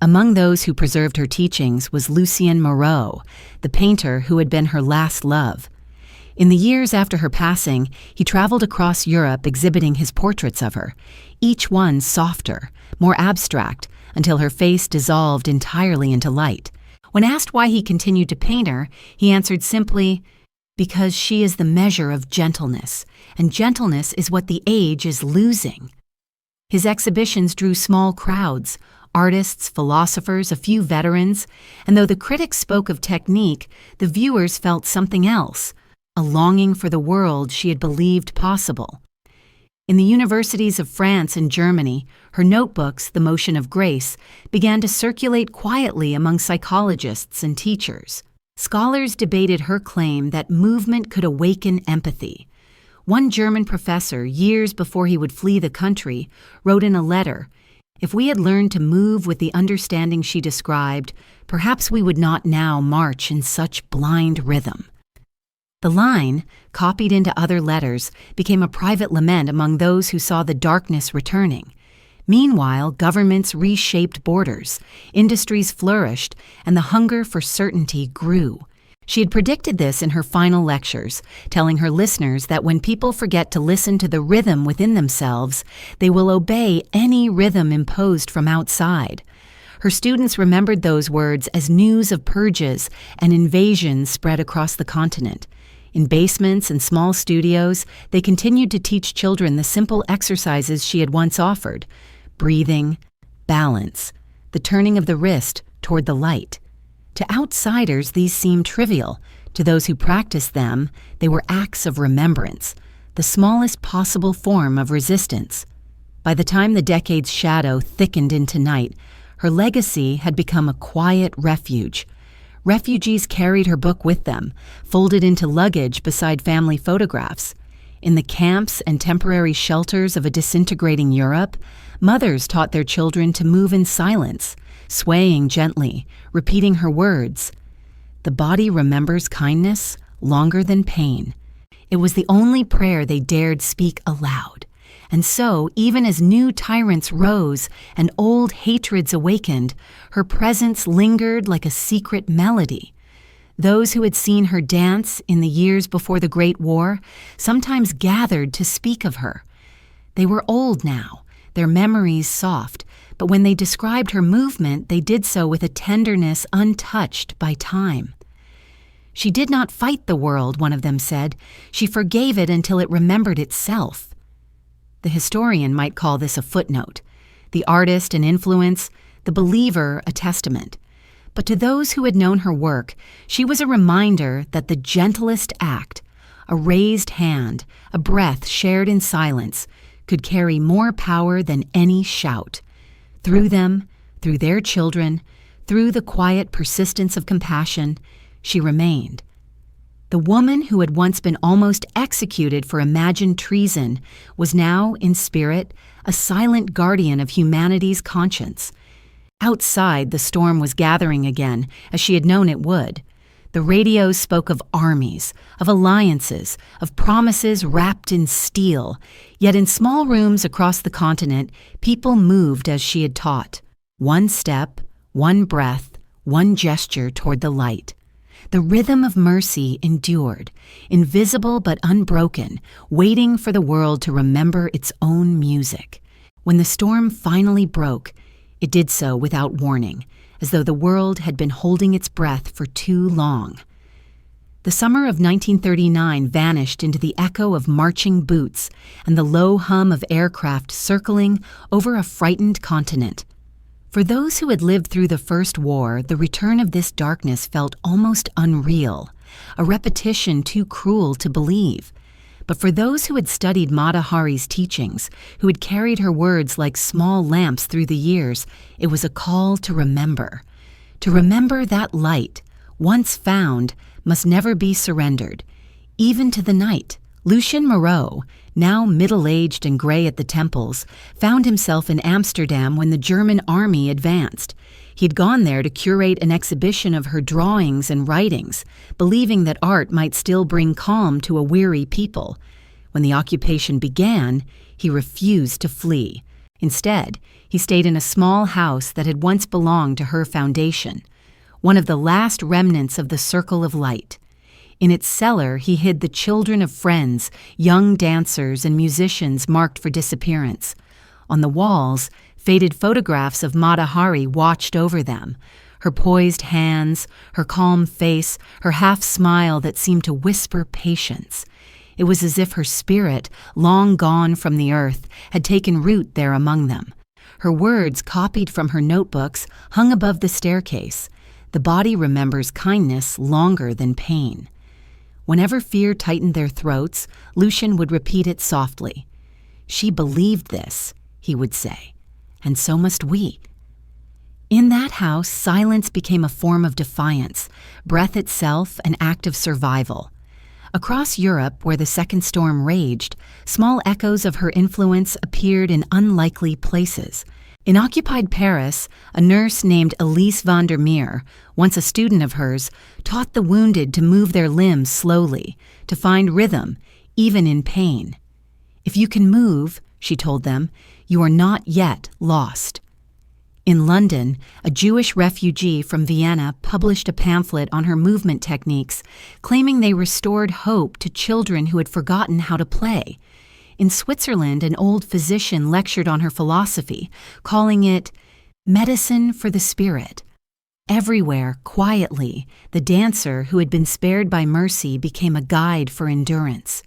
Among those who preserved her teachings was Lucien Moreau, the painter who had been her last love. In the years after her passing, he traveled across Europe exhibiting his portraits of her, each one softer, more abstract, until her face dissolved entirely into light. When asked why he continued to paint her, he answered simply, "Because she is the measure of gentleness, and gentleness is what the age is losing." His exhibitions drew small crowds, artists, philosophers, a few veterans, and though the critics spoke of technique, the viewers felt something else, a longing for the world she had believed possible. In the universities of France and Germany, her notebooks, The Motion of Grace, began to circulate quietly among psychologists and teachers. Scholars debated her claim that movement could awaken empathy. One German professor, years before he would flee the country, wrote in a letter, "If we had learned to move with the understanding she described, perhaps we would not now march in such blind rhythm." The line, copied into other letters, became a private lament among those who saw the darkness returning. Meanwhile, governments reshaped borders, industries flourished, and the hunger for certainty grew. She had predicted this in her final lectures, telling her listeners that when people forget to listen to the rhythm within themselves, they will obey any rhythm imposed from outside. Her students remembered those words as news of purges and invasions spread across the continent. In basements and small studios, they continued to teach children the simple exercises she had once offered: breathing, balance, the turning of the wrist toward the light. To outsiders, these seemed trivial. To those who practiced them, they were acts of remembrance, the smallest possible form of resistance. By the time the decade's shadow thickened into night, her legacy had become a quiet refuge. Refugees carried her book with them, folded into luggage beside family photographs. In the camps and temporary shelters of a disintegrating Europe, mothers taught their children to move in silence, swaying gently, repeating her words. The body remembers kindness longer than pain. It was the only prayer they dared speak aloud. And so, even as new tyrants rose and old hatreds awakened, her presence lingered like a secret melody. Those who had seen her dance in the years before the Great War sometimes gathered to speak of her. They were old now, their memories soft, but when they described her movement, they did so with a tenderness untouched by time. "She did not fight the world," one of them said. "She forgave it until it remembered itself." The historian might call this a footnote, the artist an influence, the believer a testament. But to those who had known her work, she was a reminder that the gentlest act, a raised hand, a breath shared in silence, could carry more power than any shout. Through them, through their children, through the quiet persistence of compassion, she remained. The woman who had once been almost executed for imagined treason was now, in spirit, a silent guardian of humanity's conscience. Outside, the storm was gathering again, as she had known it would. The radios spoke of armies, of alliances, of promises wrapped in steel. Yet in small rooms across the continent, people moved as she had taught. One step, one breath, one gesture toward the light. The rhythm of mercy endured, invisible but unbroken, waiting for the world to remember its own music. When the storm finally broke, it did so without warning, as though the world had been holding its breath for too long. The summer of 1939 vanished into the echo of marching boots and the low hum of aircraft circling over a frightened continent. For those who had lived through the First War, the return of this darkness felt almost unreal, a repetition too cruel to believe. But for those who had studied Mata Hari's teachings, who had carried her words like small lamps through the years, it was a call to remember. To remember that light, once found, must never be surrendered, even to the night. Lucien Moreau, now middle-aged and gray at the temples, found himself in Amsterdam when the German army advanced. He'd gone there to curate an exhibition of her drawings and writings, believing that art might still bring calm to a weary people. When the occupation began, he refused to flee. Instead, he stayed in a small house that had once belonged to her foundation, one of the last remnants of the Circle of Light. In its cellar, he hid the children of friends, young dancers and musicians marked for disappearance. On the walls, faded photographs of Mata Hari watched over them, her poised hands, her calm face, her half-smile that seemed to whisper patience. It was as if her spirit, long gone from the earth, had taken root there among them. Her words, copied from her notebooks, hung above the staircase. The body remembers kindness longer than pain. Whenever fear tightened their throats, Lucien would repeat it softly. "She believed this," he would say, "and so must we." In that house, silence became a form of defiance, breath itself an act of survival. Across Europe, where the Second Storm raged, small echoes of her influence appeared in unlikely places. In occupied Paris, a nurse named Elise van der Meer, once a student of hers, taught the wounded to move their limbs slowly, to find rhythm, even in pain. "If you can move," she told them, "you are not yet lost." In London, a Jewish refugee from Vienna published a pamphlet on her movement techniques, claiming they restored hope to children who had forgotten how to play. In Switzerland, an old physician lectured on her philosophy, calling it medicine for the spirit. Everywhere, quietly, the dancer who had been spared by mercy became a guide for endurance.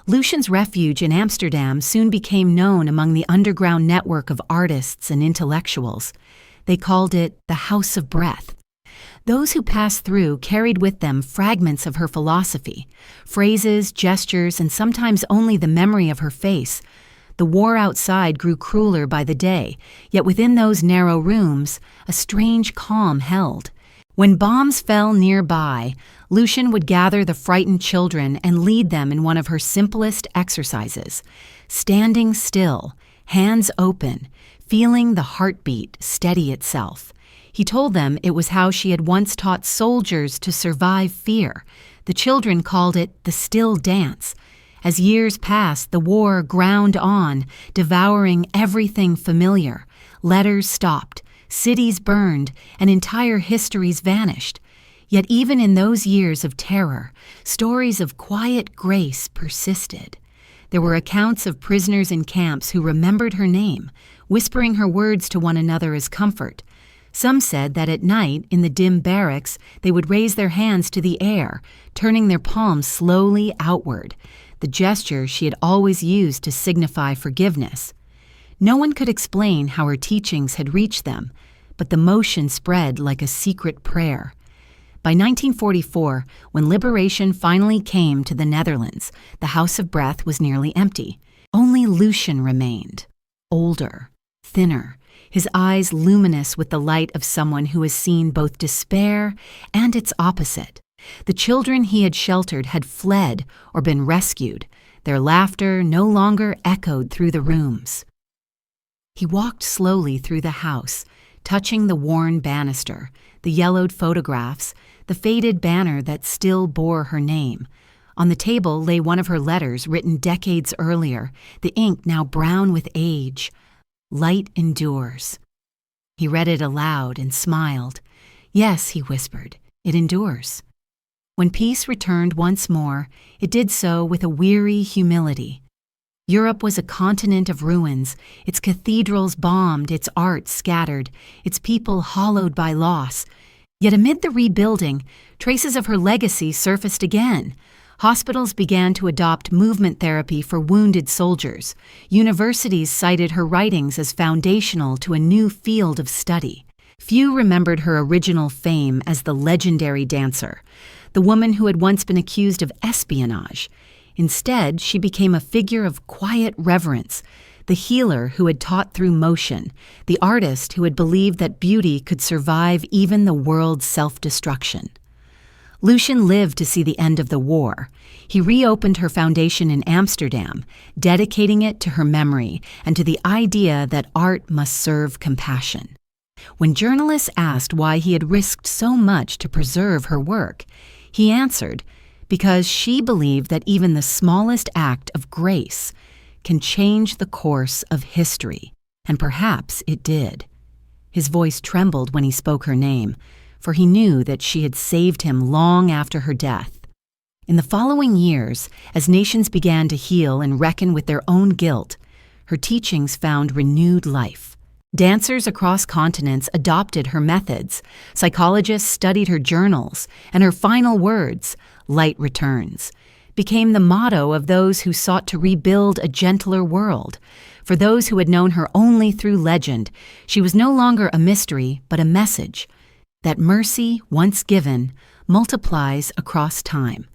Lucien's refuge in Amsterdam soon became known among the underground network of artists and intellectuals. They called it the House of Breath. Those who passed through carried with them fragments of her philosophy, phrases, gestures, and sometimes only the memory of her face. The war outside grew crueler by the day, yet within those narrow rooms, a strange calm held. When bombs fell nearby, Lucien would gather the frightened children and lead them in one of her simplest exercises, standing still, hands open, feeling the heartbeat steady itself. He told them it was how she had once taught soldiers to survive fear. The children called it the still dance. As years passed, the war ground on, devouring everything familiar. Letters stopped, cities burned, and entire histories vanished. Yet even in those years of terror, stories of quiet grace persisted. There were accounts of prisoners in camps who remembered her name, whispering her words to one another as comfort. Some said that at night, in the dim barracks, they would raise their hands to the air, turning their palms slowly outward, the gesture she had always used to signify forgiveness. No one could explain how her teachings had reached them, but the motion spread like a secret prayer. By 1944, when liberation finally came to the Netherlands, the House of Breath was nearly empty. Only Lucien remained, older, thinner, his eyes luminous with the light of someone who has seen both despair and its opposite. The children he had sheltered had fled or been rescued. Their laughter no longer echoed through the rooms. He walked slowly through the house, touching the worn banister, the yellowed photographs, the faded banner that still bore her name. On the table lay one of her letters written decades earlier, the ink now brown with age. "Light endures." He read it aloud and smiled. "Yes," he whispered, "it endures." When peace returned once more, it did so with a weary humility. Europe was a continent of ruins, its cathedrals bombed, its art scattered, its people hollowed by loss. Yet amid the rebuilding, traces of her legacy surfaced again. Hospitals began to adopt movement therapy for wounded soldiers. Universities cited her writings as foundational to a new field of study. Few remembered her original fame as the legendary dancer, the woman who had once been accused of espionage. Instead, she became a figure of quiet reverence, the healer who had taught through motion, the artist who had believed that beauty could survive even the world's self-destruction. Lucian lived to see the end of the war. He reopened her foundation in Amsterdam, dedicating it to her memory and to the idea that art must serve compassion. When journalists asked why he had risked so much to preserve her work, he answered, because she believed that even the smallest act of grace can change the course of history, and perhaps it did. His voice trembled when he spoke her name, for he knew that she had saved him long after her death. In the following years, as nations began to heal and reckon with their own guilt, her teachings found renewed life. Dancers across continents adopted her methods, psychologists studied her journals, and her final words, "Light returns," became the motto of those who sought to rebuild a gentler world. For those who had known her only through legend, she was no longer a mystery, but a message that mercy, once given, multiplies across time.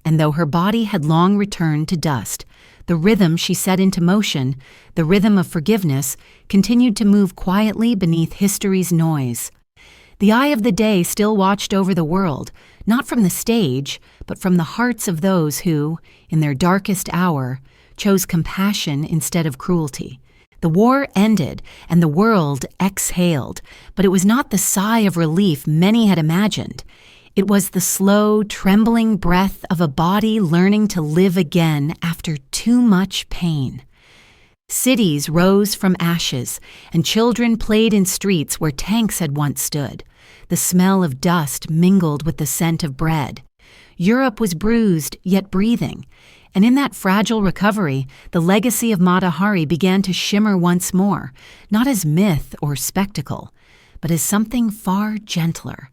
And though her body had long returned to dust, the rhythm she set into motion, the rhythm of forgiveness, continued to move quietly beneath history's noise. The eye of the day still watched over the world, not from the stage, but from the hearts of those who, in their darkest hour, chose compassion instead of cruelty. The war ended, and the world exhaled, but it was not the sigh of relief many had imagined. It was the slow, trembling breath of a body learning to live again after too much pain. Cities rose from ashes, and children played in streets where tanks had once stood. The smell of dust mingled with the scent of bread. Europe was bruised, yet breathing, and in that fragile recovery, the legacy of Mata Hari began to shimmer once more, not as myth or spectacle, but as something far gentler.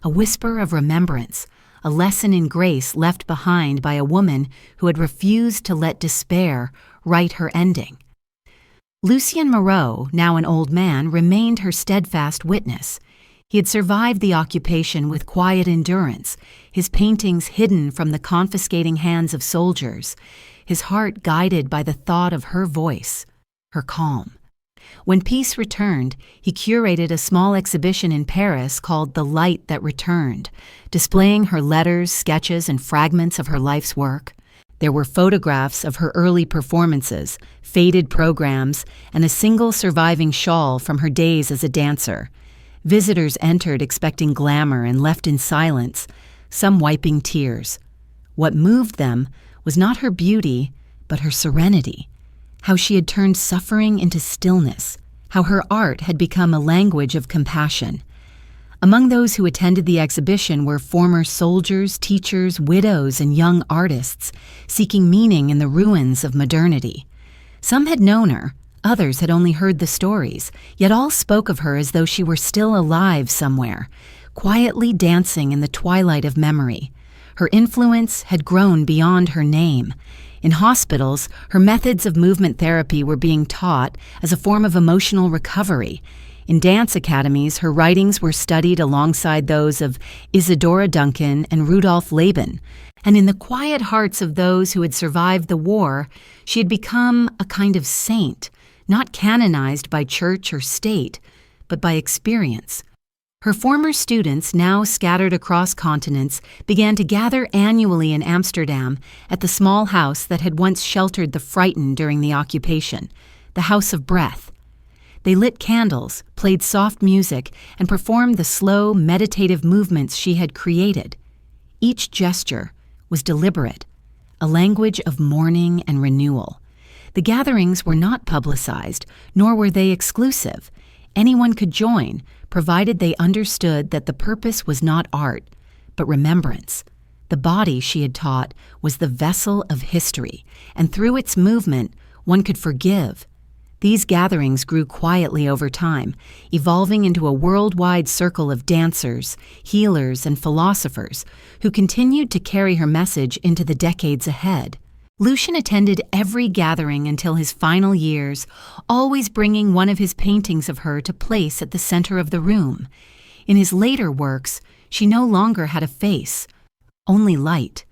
A whisper of remembrance, a lesson in grace left behind by a woman who had refused to let despair write her ending. Lucien Moreau, now an old man, remained her steadfast witness. He had survived the occupation with quiet endurance, his paintings hidden from the confiscating hands of soldiers, his heart guided by the thought of her voice, her calm. When peace returned, he curated a small exhibition in Paris called The Light That Returned, displaying her letters, sketches, and fragments of her life's work. There were photographs of her early performances, faded programs, and a single surviving shawl from her days as a dancer. Visitors entered expecting glamour and left in silence, some wiping tears. What moved them was not her beauty, but her serenity. How she had turned suffering into stillness, how her art had become a language of compassion. Among those who attended the exhibition were former soldiers, teachers, widows, and young artists, seeking meaning in the ruins of modernity. Some had known her, others had only heard the stories, yet all spoke of her as though she were still alive somewhere, quietly dancing in the twilight of memory. Her influence had grown beyond her name. In hospitals, her methods of movement therapy were being taught as a form of emotional recovery. In dance academies, her writings were studied alongside those of Isadora Duncan and Rudolf Laban. And in the quiet hearts of those who had survived the war, she had become a kind of saint, not canonized by church or state, but by experience. Her former students, now scattered across continents, began to gather annually in Amsterdam at the small house that had once sheltered the frightened during the occupation, the House of Breath. They lit candles, played soft music, and performed the slow, meditative movements she had created. Each gesture was deliberate, a language of mourning and renewal. The gatherings were not publicized, nor were they exclusive. Anyone could join, provided they understood that the purpose was not art, but remembrance. The body, she had taught, was the vessel of history, and through its movement, one could forgive. These gatherings grew quietly over time, evolving into a worldwide circle of dancers, healers, and philosophers who continued to carry her message into the decades ahead. Lucian attended every gathering until his final years, always bringing one of his paintings of her to place at the center of the room. In his later works, she no longer had a face, only light.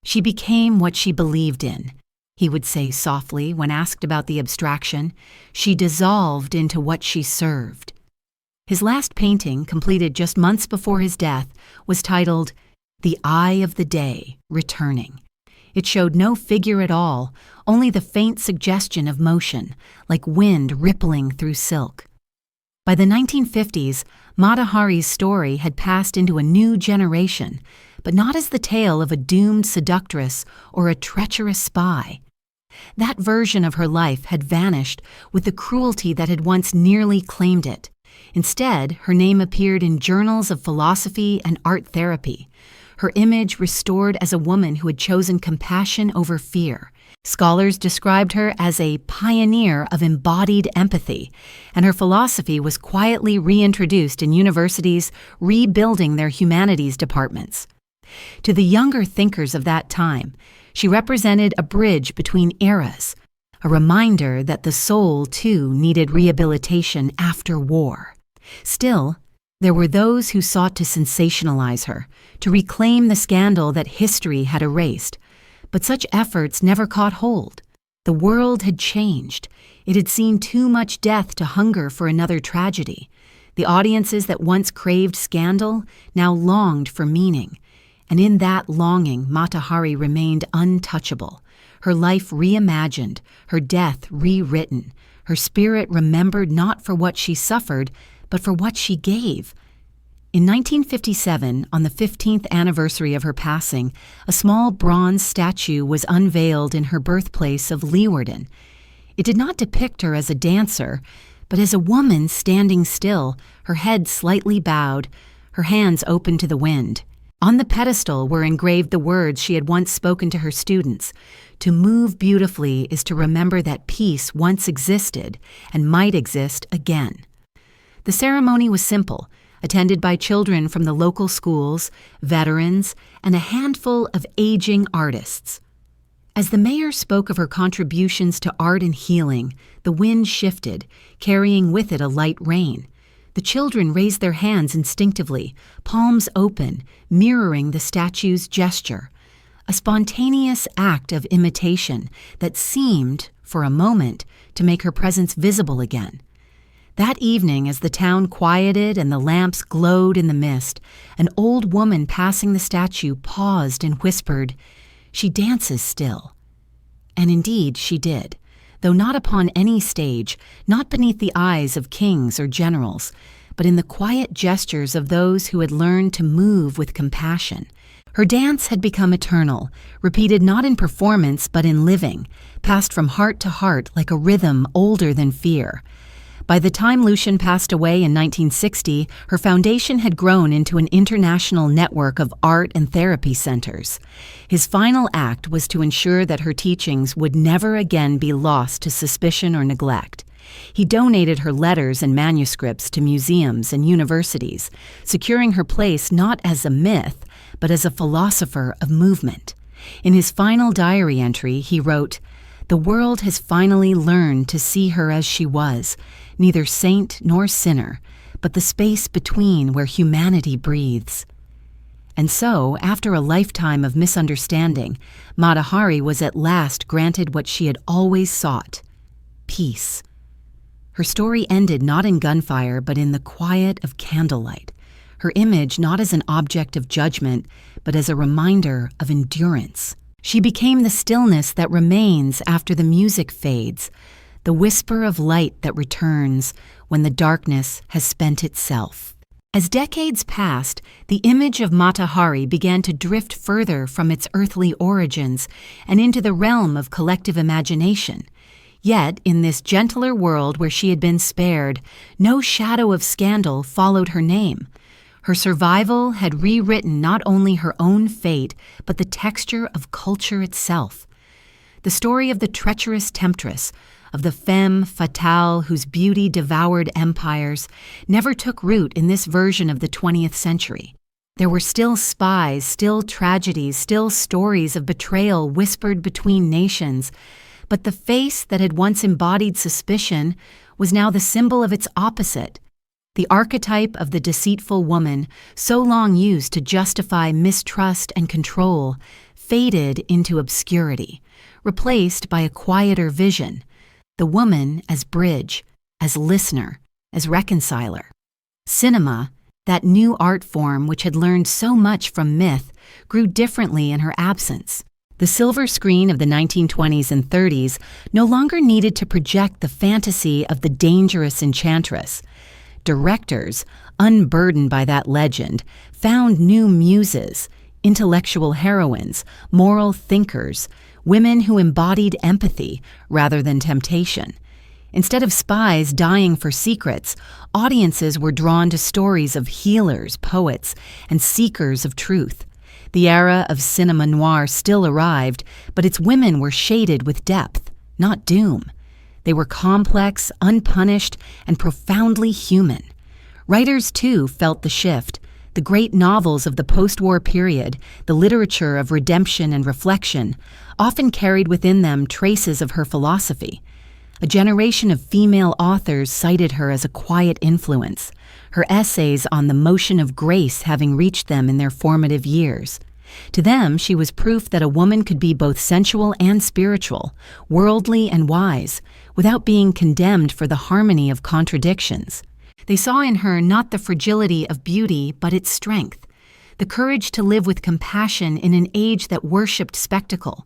She became what she believed in, he would say softly when asked about the abstraction. She dissolved into what she served. His last painting, completed just months before his death, was titled The Eye of the Day, Returning. It showed no figure at all, only the faint suggestion of motion, like wind rippling through silk. By the 1950s, Mata Hari's story had passed into a new generation, but not as the tale of a doomed seductress or a treacherous spy. That version of her life had vanished with the cruelty that had once nearly claimed it. Instead, her name appeared in journals of philosophy and art therapy, her image restored as a woman who had chosen compassion over fear. Scholars described her as a pioneer of embodied empathy, and her philosophy was quietly reintroduced in universities, rebuilding their humanities departments. To the younger thinkers of that time, she represented a bridge between eras, a reminder that the soul, too, needed rehabilitation after war. Still, there were those who sought to sensationalize her, to reclaim the scandal that history had erased. But such efforts never caught hold. The world had changed. It had seen too much death to hunger for another tragedy. The audiences that once craved scandal now longed for meaning. And in that longing, Mata Hari remained untouchable. Her life reimagined, her death rewritten, her spirit remembered not for what she suffered, but for what she gave. In 1957, on the 15th anniversary of her passing, a small bronze statue was unveiled in her birthplace of Leeuwarden. It did not depict her as a dancer, but as a woman standing still, her head slightly bowed, her hands open to the wind. On the pedestal were engraved the words she had once spoken to her students: "To move beautifully is to remember that peace once existed and might exist again." The ceremony was simple, attended by children from the local schools, veterans, and a handful of aging artists. As the mayor spoke of her contributions to art and healing, the wind shifted, carrying with it a light rain. The children raised their hands instinctively, palms open, mirroring the statue's gesture, a spontaneous act of imitation that seemed, for a moment, to make her presence visible again. That evening, as the town quieted and the lamps glowed in the mist, an old woman passing the statue paused and whispered, "She dances still." And indeed she did, though not upon any stage, not beneath the eyes of kings or generals, but in the quiet gestures of those who had learned to move with compassion. Her dance had become eternal, repeated not in performance but in living, passed from heart to heart like a rhythm older than fear. By the time Lucian passed away in 1960, her foundation had grown into an international network of art and therapy centers. His final act was to ensure that her teachings would never again be lost to suspicion or neglect. He donated her letters and manuscripts to museums and universities, securing her place not as a myth, but as a philosopher of movement. In his final diary entry, he wrote, "The world has finally learned to see her as she was, neither saint nor sinner, but the space between where humanity breathes." And so, after a lifetime of misunderstanding, Mata Hari was at last granted what she had always sought: peace. Her story ended not in gunfire, but in the quiet of candlelight. Her image not as an object of judgment, but as a reminder of endurance. She became the stillness that remains after the music fades, the whisper of light that returns when the darkness has spent itself. As decades passed, the image of Mata Hari began to drift further from its earthly origins and into the realm of collective imagination. Yet, in this gentler world where she had been spared, no shadow of scandal followed her name. Her survival had rewritten not only her own fate, but the texture of culture itself. The story of the treacherous temptress, of the femme fatale whose beauty devoured empires, never took root in this version of the 20th century. There were still spies, still tragedies, still stories of betrayal whispered between nations, but the face that had once embodied suspicion was now the symbol of its opposite. The archetype of the deceitful woman, so long used to justify mistrust and control, faded into obscurity, replaced by a quieter vision, the woman as bridge, as listener, as reconciler. Cinema, that new art form which had learned so much from myth, grew differently in her absence. The silver screen of the 1920s and 30s no longer needed to project the fantasy of the dangerous enchantress. Directors, unburdened by that legend, found new muses, intellectual heroines, moral thinkers, women who embodied empathy rather than temptation. Instead of spies dying for secrets, audiences were drawn to stories of healers, poets, and seekers of truth. The era of cinema noir still arrived, but its women were shaded with depth, not doom. They were complex, unpunished, and profoundly human. Writers, too, felt the shift. The great novels of the post-war period, the literature of redemption and reflection, often carried within them traces of her philosophy. A generation of female authors cited her as a quiet influence, her essays on the motion of grace having reached them in their formative years. To them, she was proof that a woman could be both sensual and spiritual, worldly and wise, without being condemned for the harmony of contradictions. They saw in her not the fragility of beauty, but its strength, the courage to live with compassion in an age that worshipped spectacle.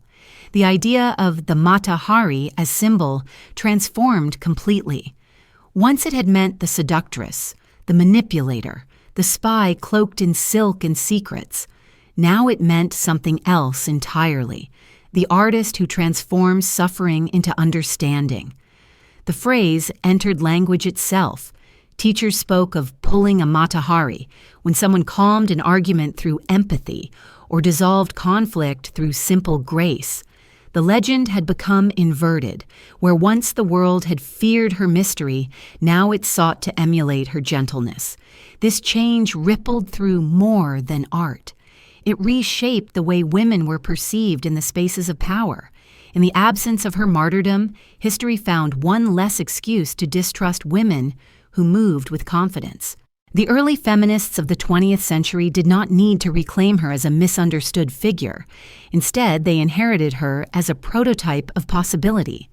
The idea of the Mata Hari as symbol transformed completely. Once it had meant the seductress, the manipulator, the spy cloaked in silk and secrets. Now it meant something else entirely, the artist who transforms suffering into understanding. The phrase entered language itself. Teachers spoke of pulling a Mata Hari when someone calmed an argument through empathy or dissolved conflict through simple grace. The legend had become inverted. Where once the world had feared her mystery, now it sought to emulate her gentleness. This change rippled through more than art. It reshaped the way women were perceived in the spaces of power. In the absence of her martyrdom, history found one less excuse to distrust women who moved with confidence. The early feminists of the 20th century did not need to reclaim her as a misunderstood figure. Instead, they inherited her as a prototype of possibility.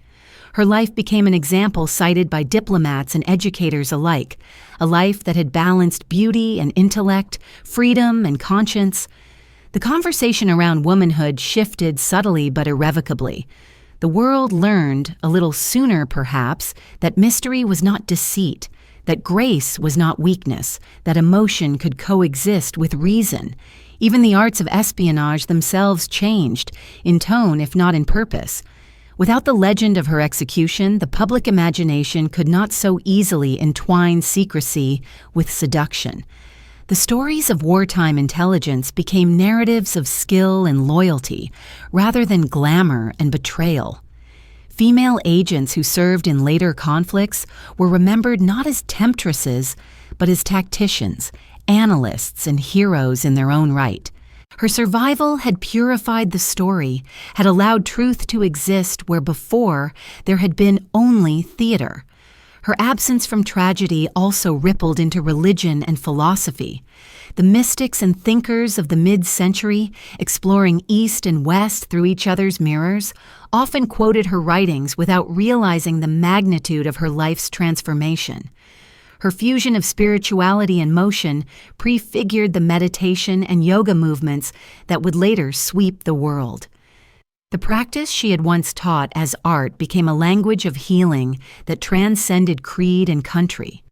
Her life became an example cited by diplomats and educators alike, a life that had balanced beauty and intellect, freedom and conscience. The conversation around womanhood shifted subtly but irrevocably. The world learned, a little sooner perhaps, that mystery was not deceit, that grace was not weakness, that emotion could coexist with reason. Even the arts of espionage themselves changed, in tone if not in purpose. Without the legend of her execution, the public imagination could not so easily entwine secrecy with seduction. The stories of wartime intelligence became narratives of skill and loyalty, rather than glamour and betrayal. Female agents who served in later conflicts were remembered not as temptresses, but as tacticians, analysts, and heroes in their own right. Her survival had purified the story, had allowed truth to exist where before there had been only theater. Her absence from tragedy also rippled into religion and philosophy. The mystics and thinkers of the mid-century, exploring East and West through each other's mirrors, often quoted her writings without realizing the magnitude of her life's transformation. Her fusion of spirituality and motion prefigured the meditation and yoga movements that would later sweep the world. The practice she had once taught as art became a language of healing that transcended creed and country.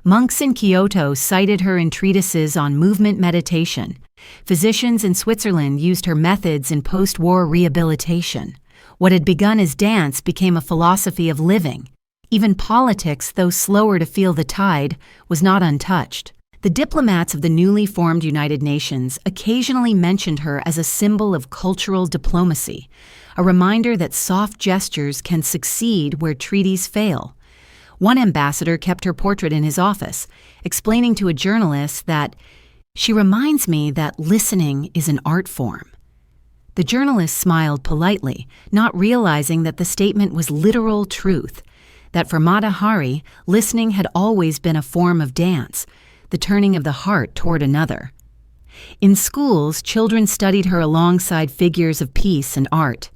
Monks in Kyoto cited her in treatises on movement meditation. Physicians in Switzerland used her methods in post-war rehabilitation. What had begun as dance became a philosophy of living. Even politics, though slower to feel the tide, was not untouched. The diplomats of the newly formed United Nations occasionally mentioned her as a symbol of cultural diplomacy, a reminder that soft gestures can succeed where treaties fail. One ambassador kept her portrait in his office, explaining to a journalist that, "She reminds me that listening is an art form." The journalist smiled politely, not realizing that the statement was literal truth, that for Mata Hari, listening had always been a form of dance, the turning of the heart toward another. In schools, children studied her alongside figures of peace and art.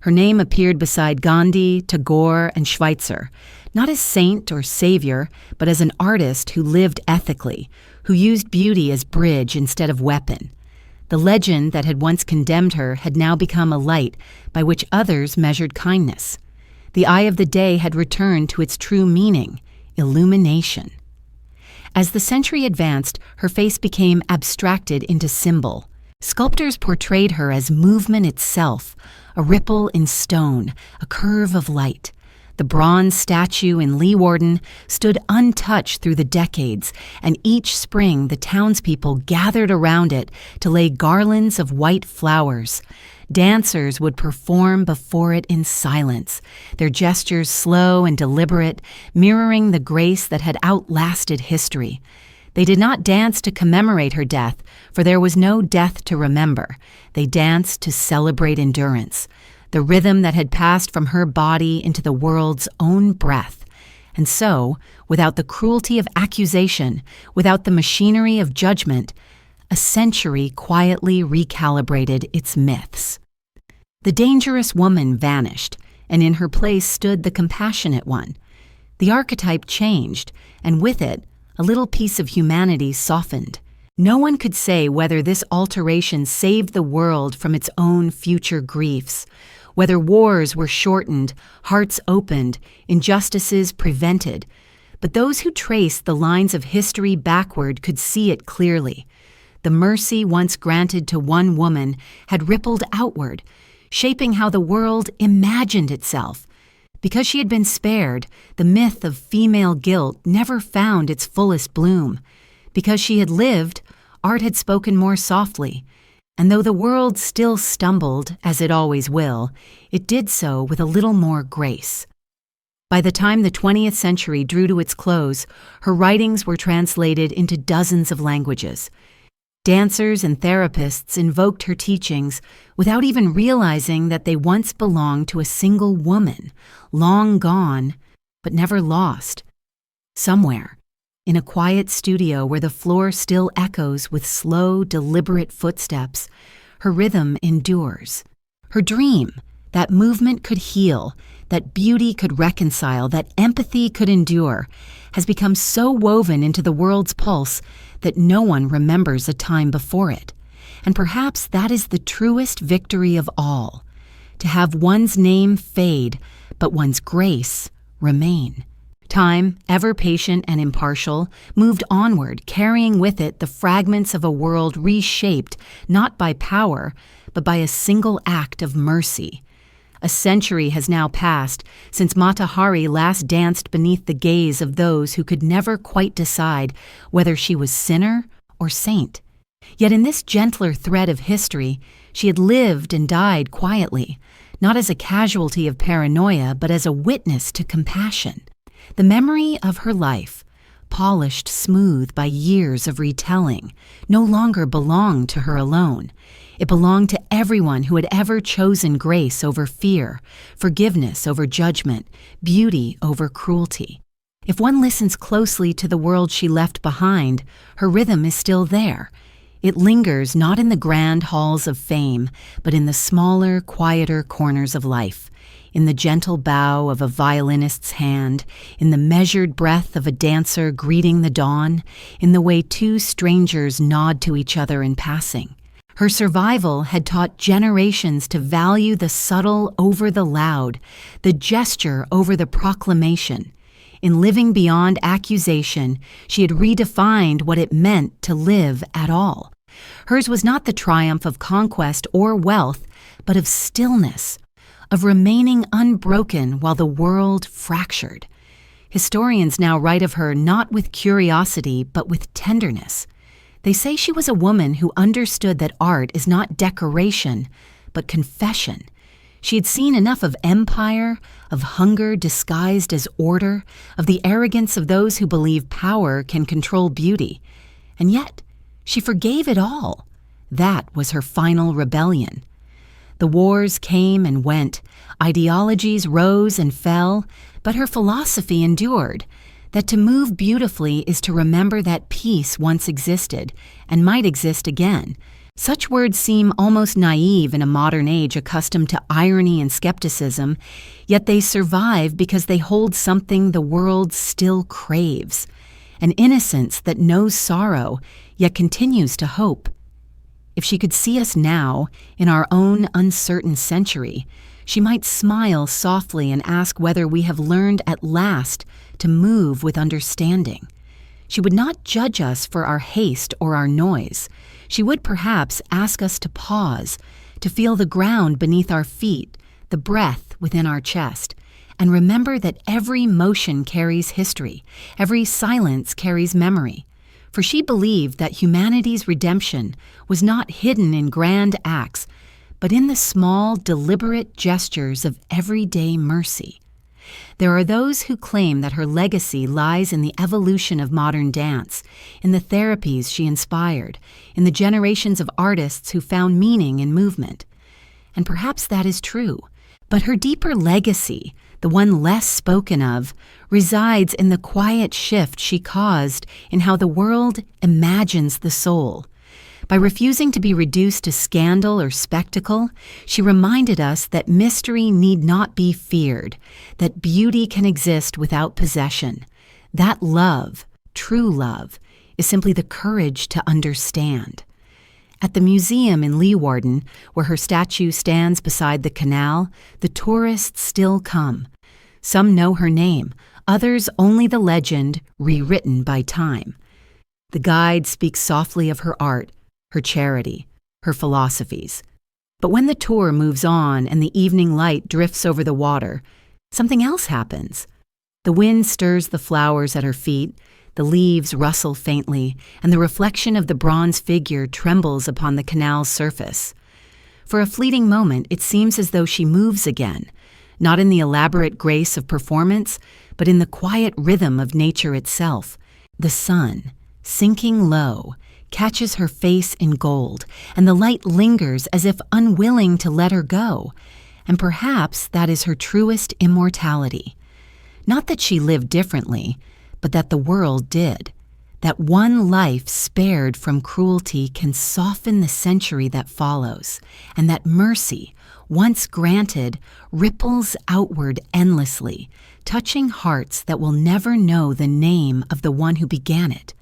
Her name appeared beside Gandhi, Tagore, and Schweitzer, not as saint or savior, but as an artist who lived ethically, who used beauty as bridge instead of weapon. The legend that had once condemned her had now become a light by which others measured kindness. The eye of the day had returned to its true meaning, illumination. As the century advanced, her face became abstracted into symbol. Sculptors portrayed her as movement itself, a ripple in stone, a curve of light. The bronze statue in Leeuwarden stood untouched through the decades, and each spring the townspeople gathered around it to lay garlands of white flowers. Dancers would perform before it in silence, their gestures slow and deliberate, mirroring the grace that had outlasted history. They did not dance to commemorate her death, for there was no death to remember. They danced to celebrate endurance, the rhythm that had passed from her body into the world's own breath. And so, without the cruelty of accusation, without the machinery of judgment, a century quietly recalibrated its myths. The dangerous woman vanished, and in her place stood the compassionate one. The archetype changed, and with it, a little piece of humanity softened. No one could say whether this alteration saved the world from its own future griefs, whether wars were shortened, hearts opened, injustices prevented. But those who traced the lines of history backward could see it clearly. The mercy once granted to one woman had rippled outward, shaping how the world imagined itself. Because she had been spared, the myth of female guilt never found its fullest bloom. Because she had lived, art had spoken more softly. And though the world still stumbled, as it always will, it did so with a little more grace. By the time the 20th century drew to its close, her writings were translated into dozens of languages. Dancers and therapists invoked her teachings without even realizing that they once belonged to a single woman, long gone, but never lost. Somewhere, in a quiet studio where the floor still echoes with slow, deliberate footsteps, her rhythm endures. Her dream, that movement could heal, that beauty could reconcile, that empathy could endure, has become so woven into the world's pulse that no one remembers a time before it. And perhaps that is the truest victory of all, to have one's name fade, but one's grace remain. Time, ever patient and impartial, moved onward, carrying with it the fragments of a world reshaped not by power, but by a single act of mercy. A century has now passed since Mata Hari last danced beneath the gaze of those who could never quite decide whether she was sinner or saint. Yet in this gentler thread of history, she had lived and died quietly, not as a casualty of paranoia, but as a witness to compassion. The memory of her life, polished smooth by years of retelling, no longer belonged to her alone. It belonged to everyone who had ever chosen grace over fear, forgiveness over judgment, beauty over cruelty. If one listens closely to the world she left behind, her rhythm is still there. It lingers not in the grand halls of fame, but in the smaller, quieter corners of life, in the gentle bow of a violinist's hand, in the measured breath of a dancer greeting the dawn, in the way two strangers nod to each other in passing. Her survival had taught generations to value the subtle over the loud, the gesture over the proclamation. In living beyond accusation, she had redefined what it meant to live at all. Hers was not the triumph of conquest or wealth, but of stillness, of remaining unbroken while the world fractured. Historians now write of her not with curiosity, but with tenderness. They say she was a woman who understood that art is not decoration, but confession. She had seen enough of empire, of hunger disguised as order, of the arrogance of those who believe power can control beauty. And yet, she forgave it all. That was her final rebellion. The wars came and went, ideologies rose and fell, but her philosophy endured. that to move beautifully is to remember that peace once existed and might exist again. Such words seem almost naive in a modern age accustomed to irony and skepticism, yet they survive because they hold something the world still craves, an innocence that knows sorrow, yet continues to hope. If she could see us now, in our own uncertain century, she might smile softly and ask whether we have learned at last to move with understanding. She would not judge us for our haste or our noise. She would perhaps ask us to pause, to feel the ground beneath our feet, the breath within our chest, and remember that every motion carries history, every silence carries memory. For she believed that humanity's redemption was not hidden in grand acts, but in the small, deliberate gestures of everyday mercy. There are those who claim that her legacy lies in the evolution of modern dance, in the therapies she inspired, in the generations of artists who found meaning in movement. And perhaps that is true, but her deeper legacy, the one less spoken of, resides in the quiet shift she caused in how the world imagines the soul. By refusing to be reduced to scandal or spectacle, she reminded us that mystery need not be feared, that beauty can exist without possession, that love, true love, is simply the courage to understand. At the museum in Leeuwarden, where her statue stands beside the canal, the tourists still come. Some know her name, others only the legend rewritten by time. The guide speaks softly of her art, her charity, her philosophies. But when the tour moves on and the evening light drifts over the water, something else happens. The wind stirs the flowers at her feet, the leaves rustle faintly, and the reflection of the bronze figure trembles upon the canal's surface. For a fleeting moment, it seems as though she moves again, not in the elaborate grace of performance, but in the quiet rhythm of nature itself. The sun, sinking low, catches her face in gold, and the light lingers as if unwilling to let her go. And perhaps that is her truest immortality. Not that she lived differently, but that the world did. That one life spared from cruelty can soften the century that follows, and that mercy, once granted, ripples outward endlessly, touching hearts that will never know the name of the one who began it.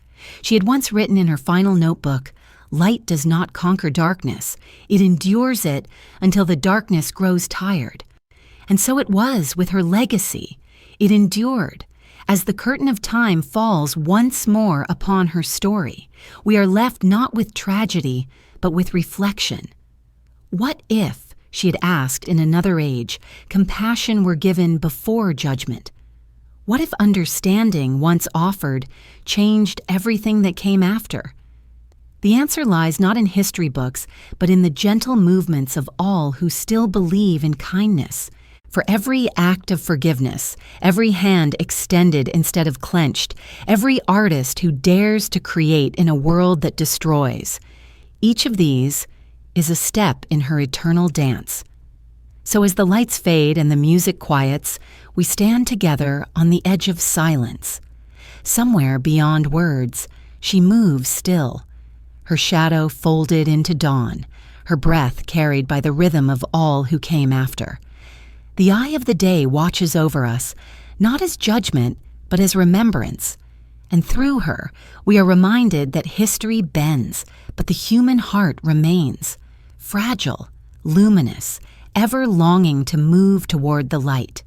She had once written in her final notebook, "Light does not conquer darkness. It endures it until the darkness grows tired." And so it was with her legacy. It endured. As the curtain of time falls once more upon her story, we are left not with tragedy, but with reflection. What if, she had asked in another age, compassion were given before judgment? What if understanding, once offered, changed everything that came after? The answer lies not in history books, but in the gentle movements of all who still believe in kindness. For every act of forgiveness, every hand extended instead of clenched, every artist who dares to create in a world that destroys, each of these is a step in her eternal dance. So as the lights fade and the music quiets, we stand together on the edge of silence. Somewhere beyond words, she moves still, her shadow folded into dawn, her breath carried by the rhythm of all who came after. The eye of the day watches over us, not as judgment, but as remembrance. And through her, we are reminded that history bends, but the human heart remains, fragile, luminous, ever longing to move toward the light.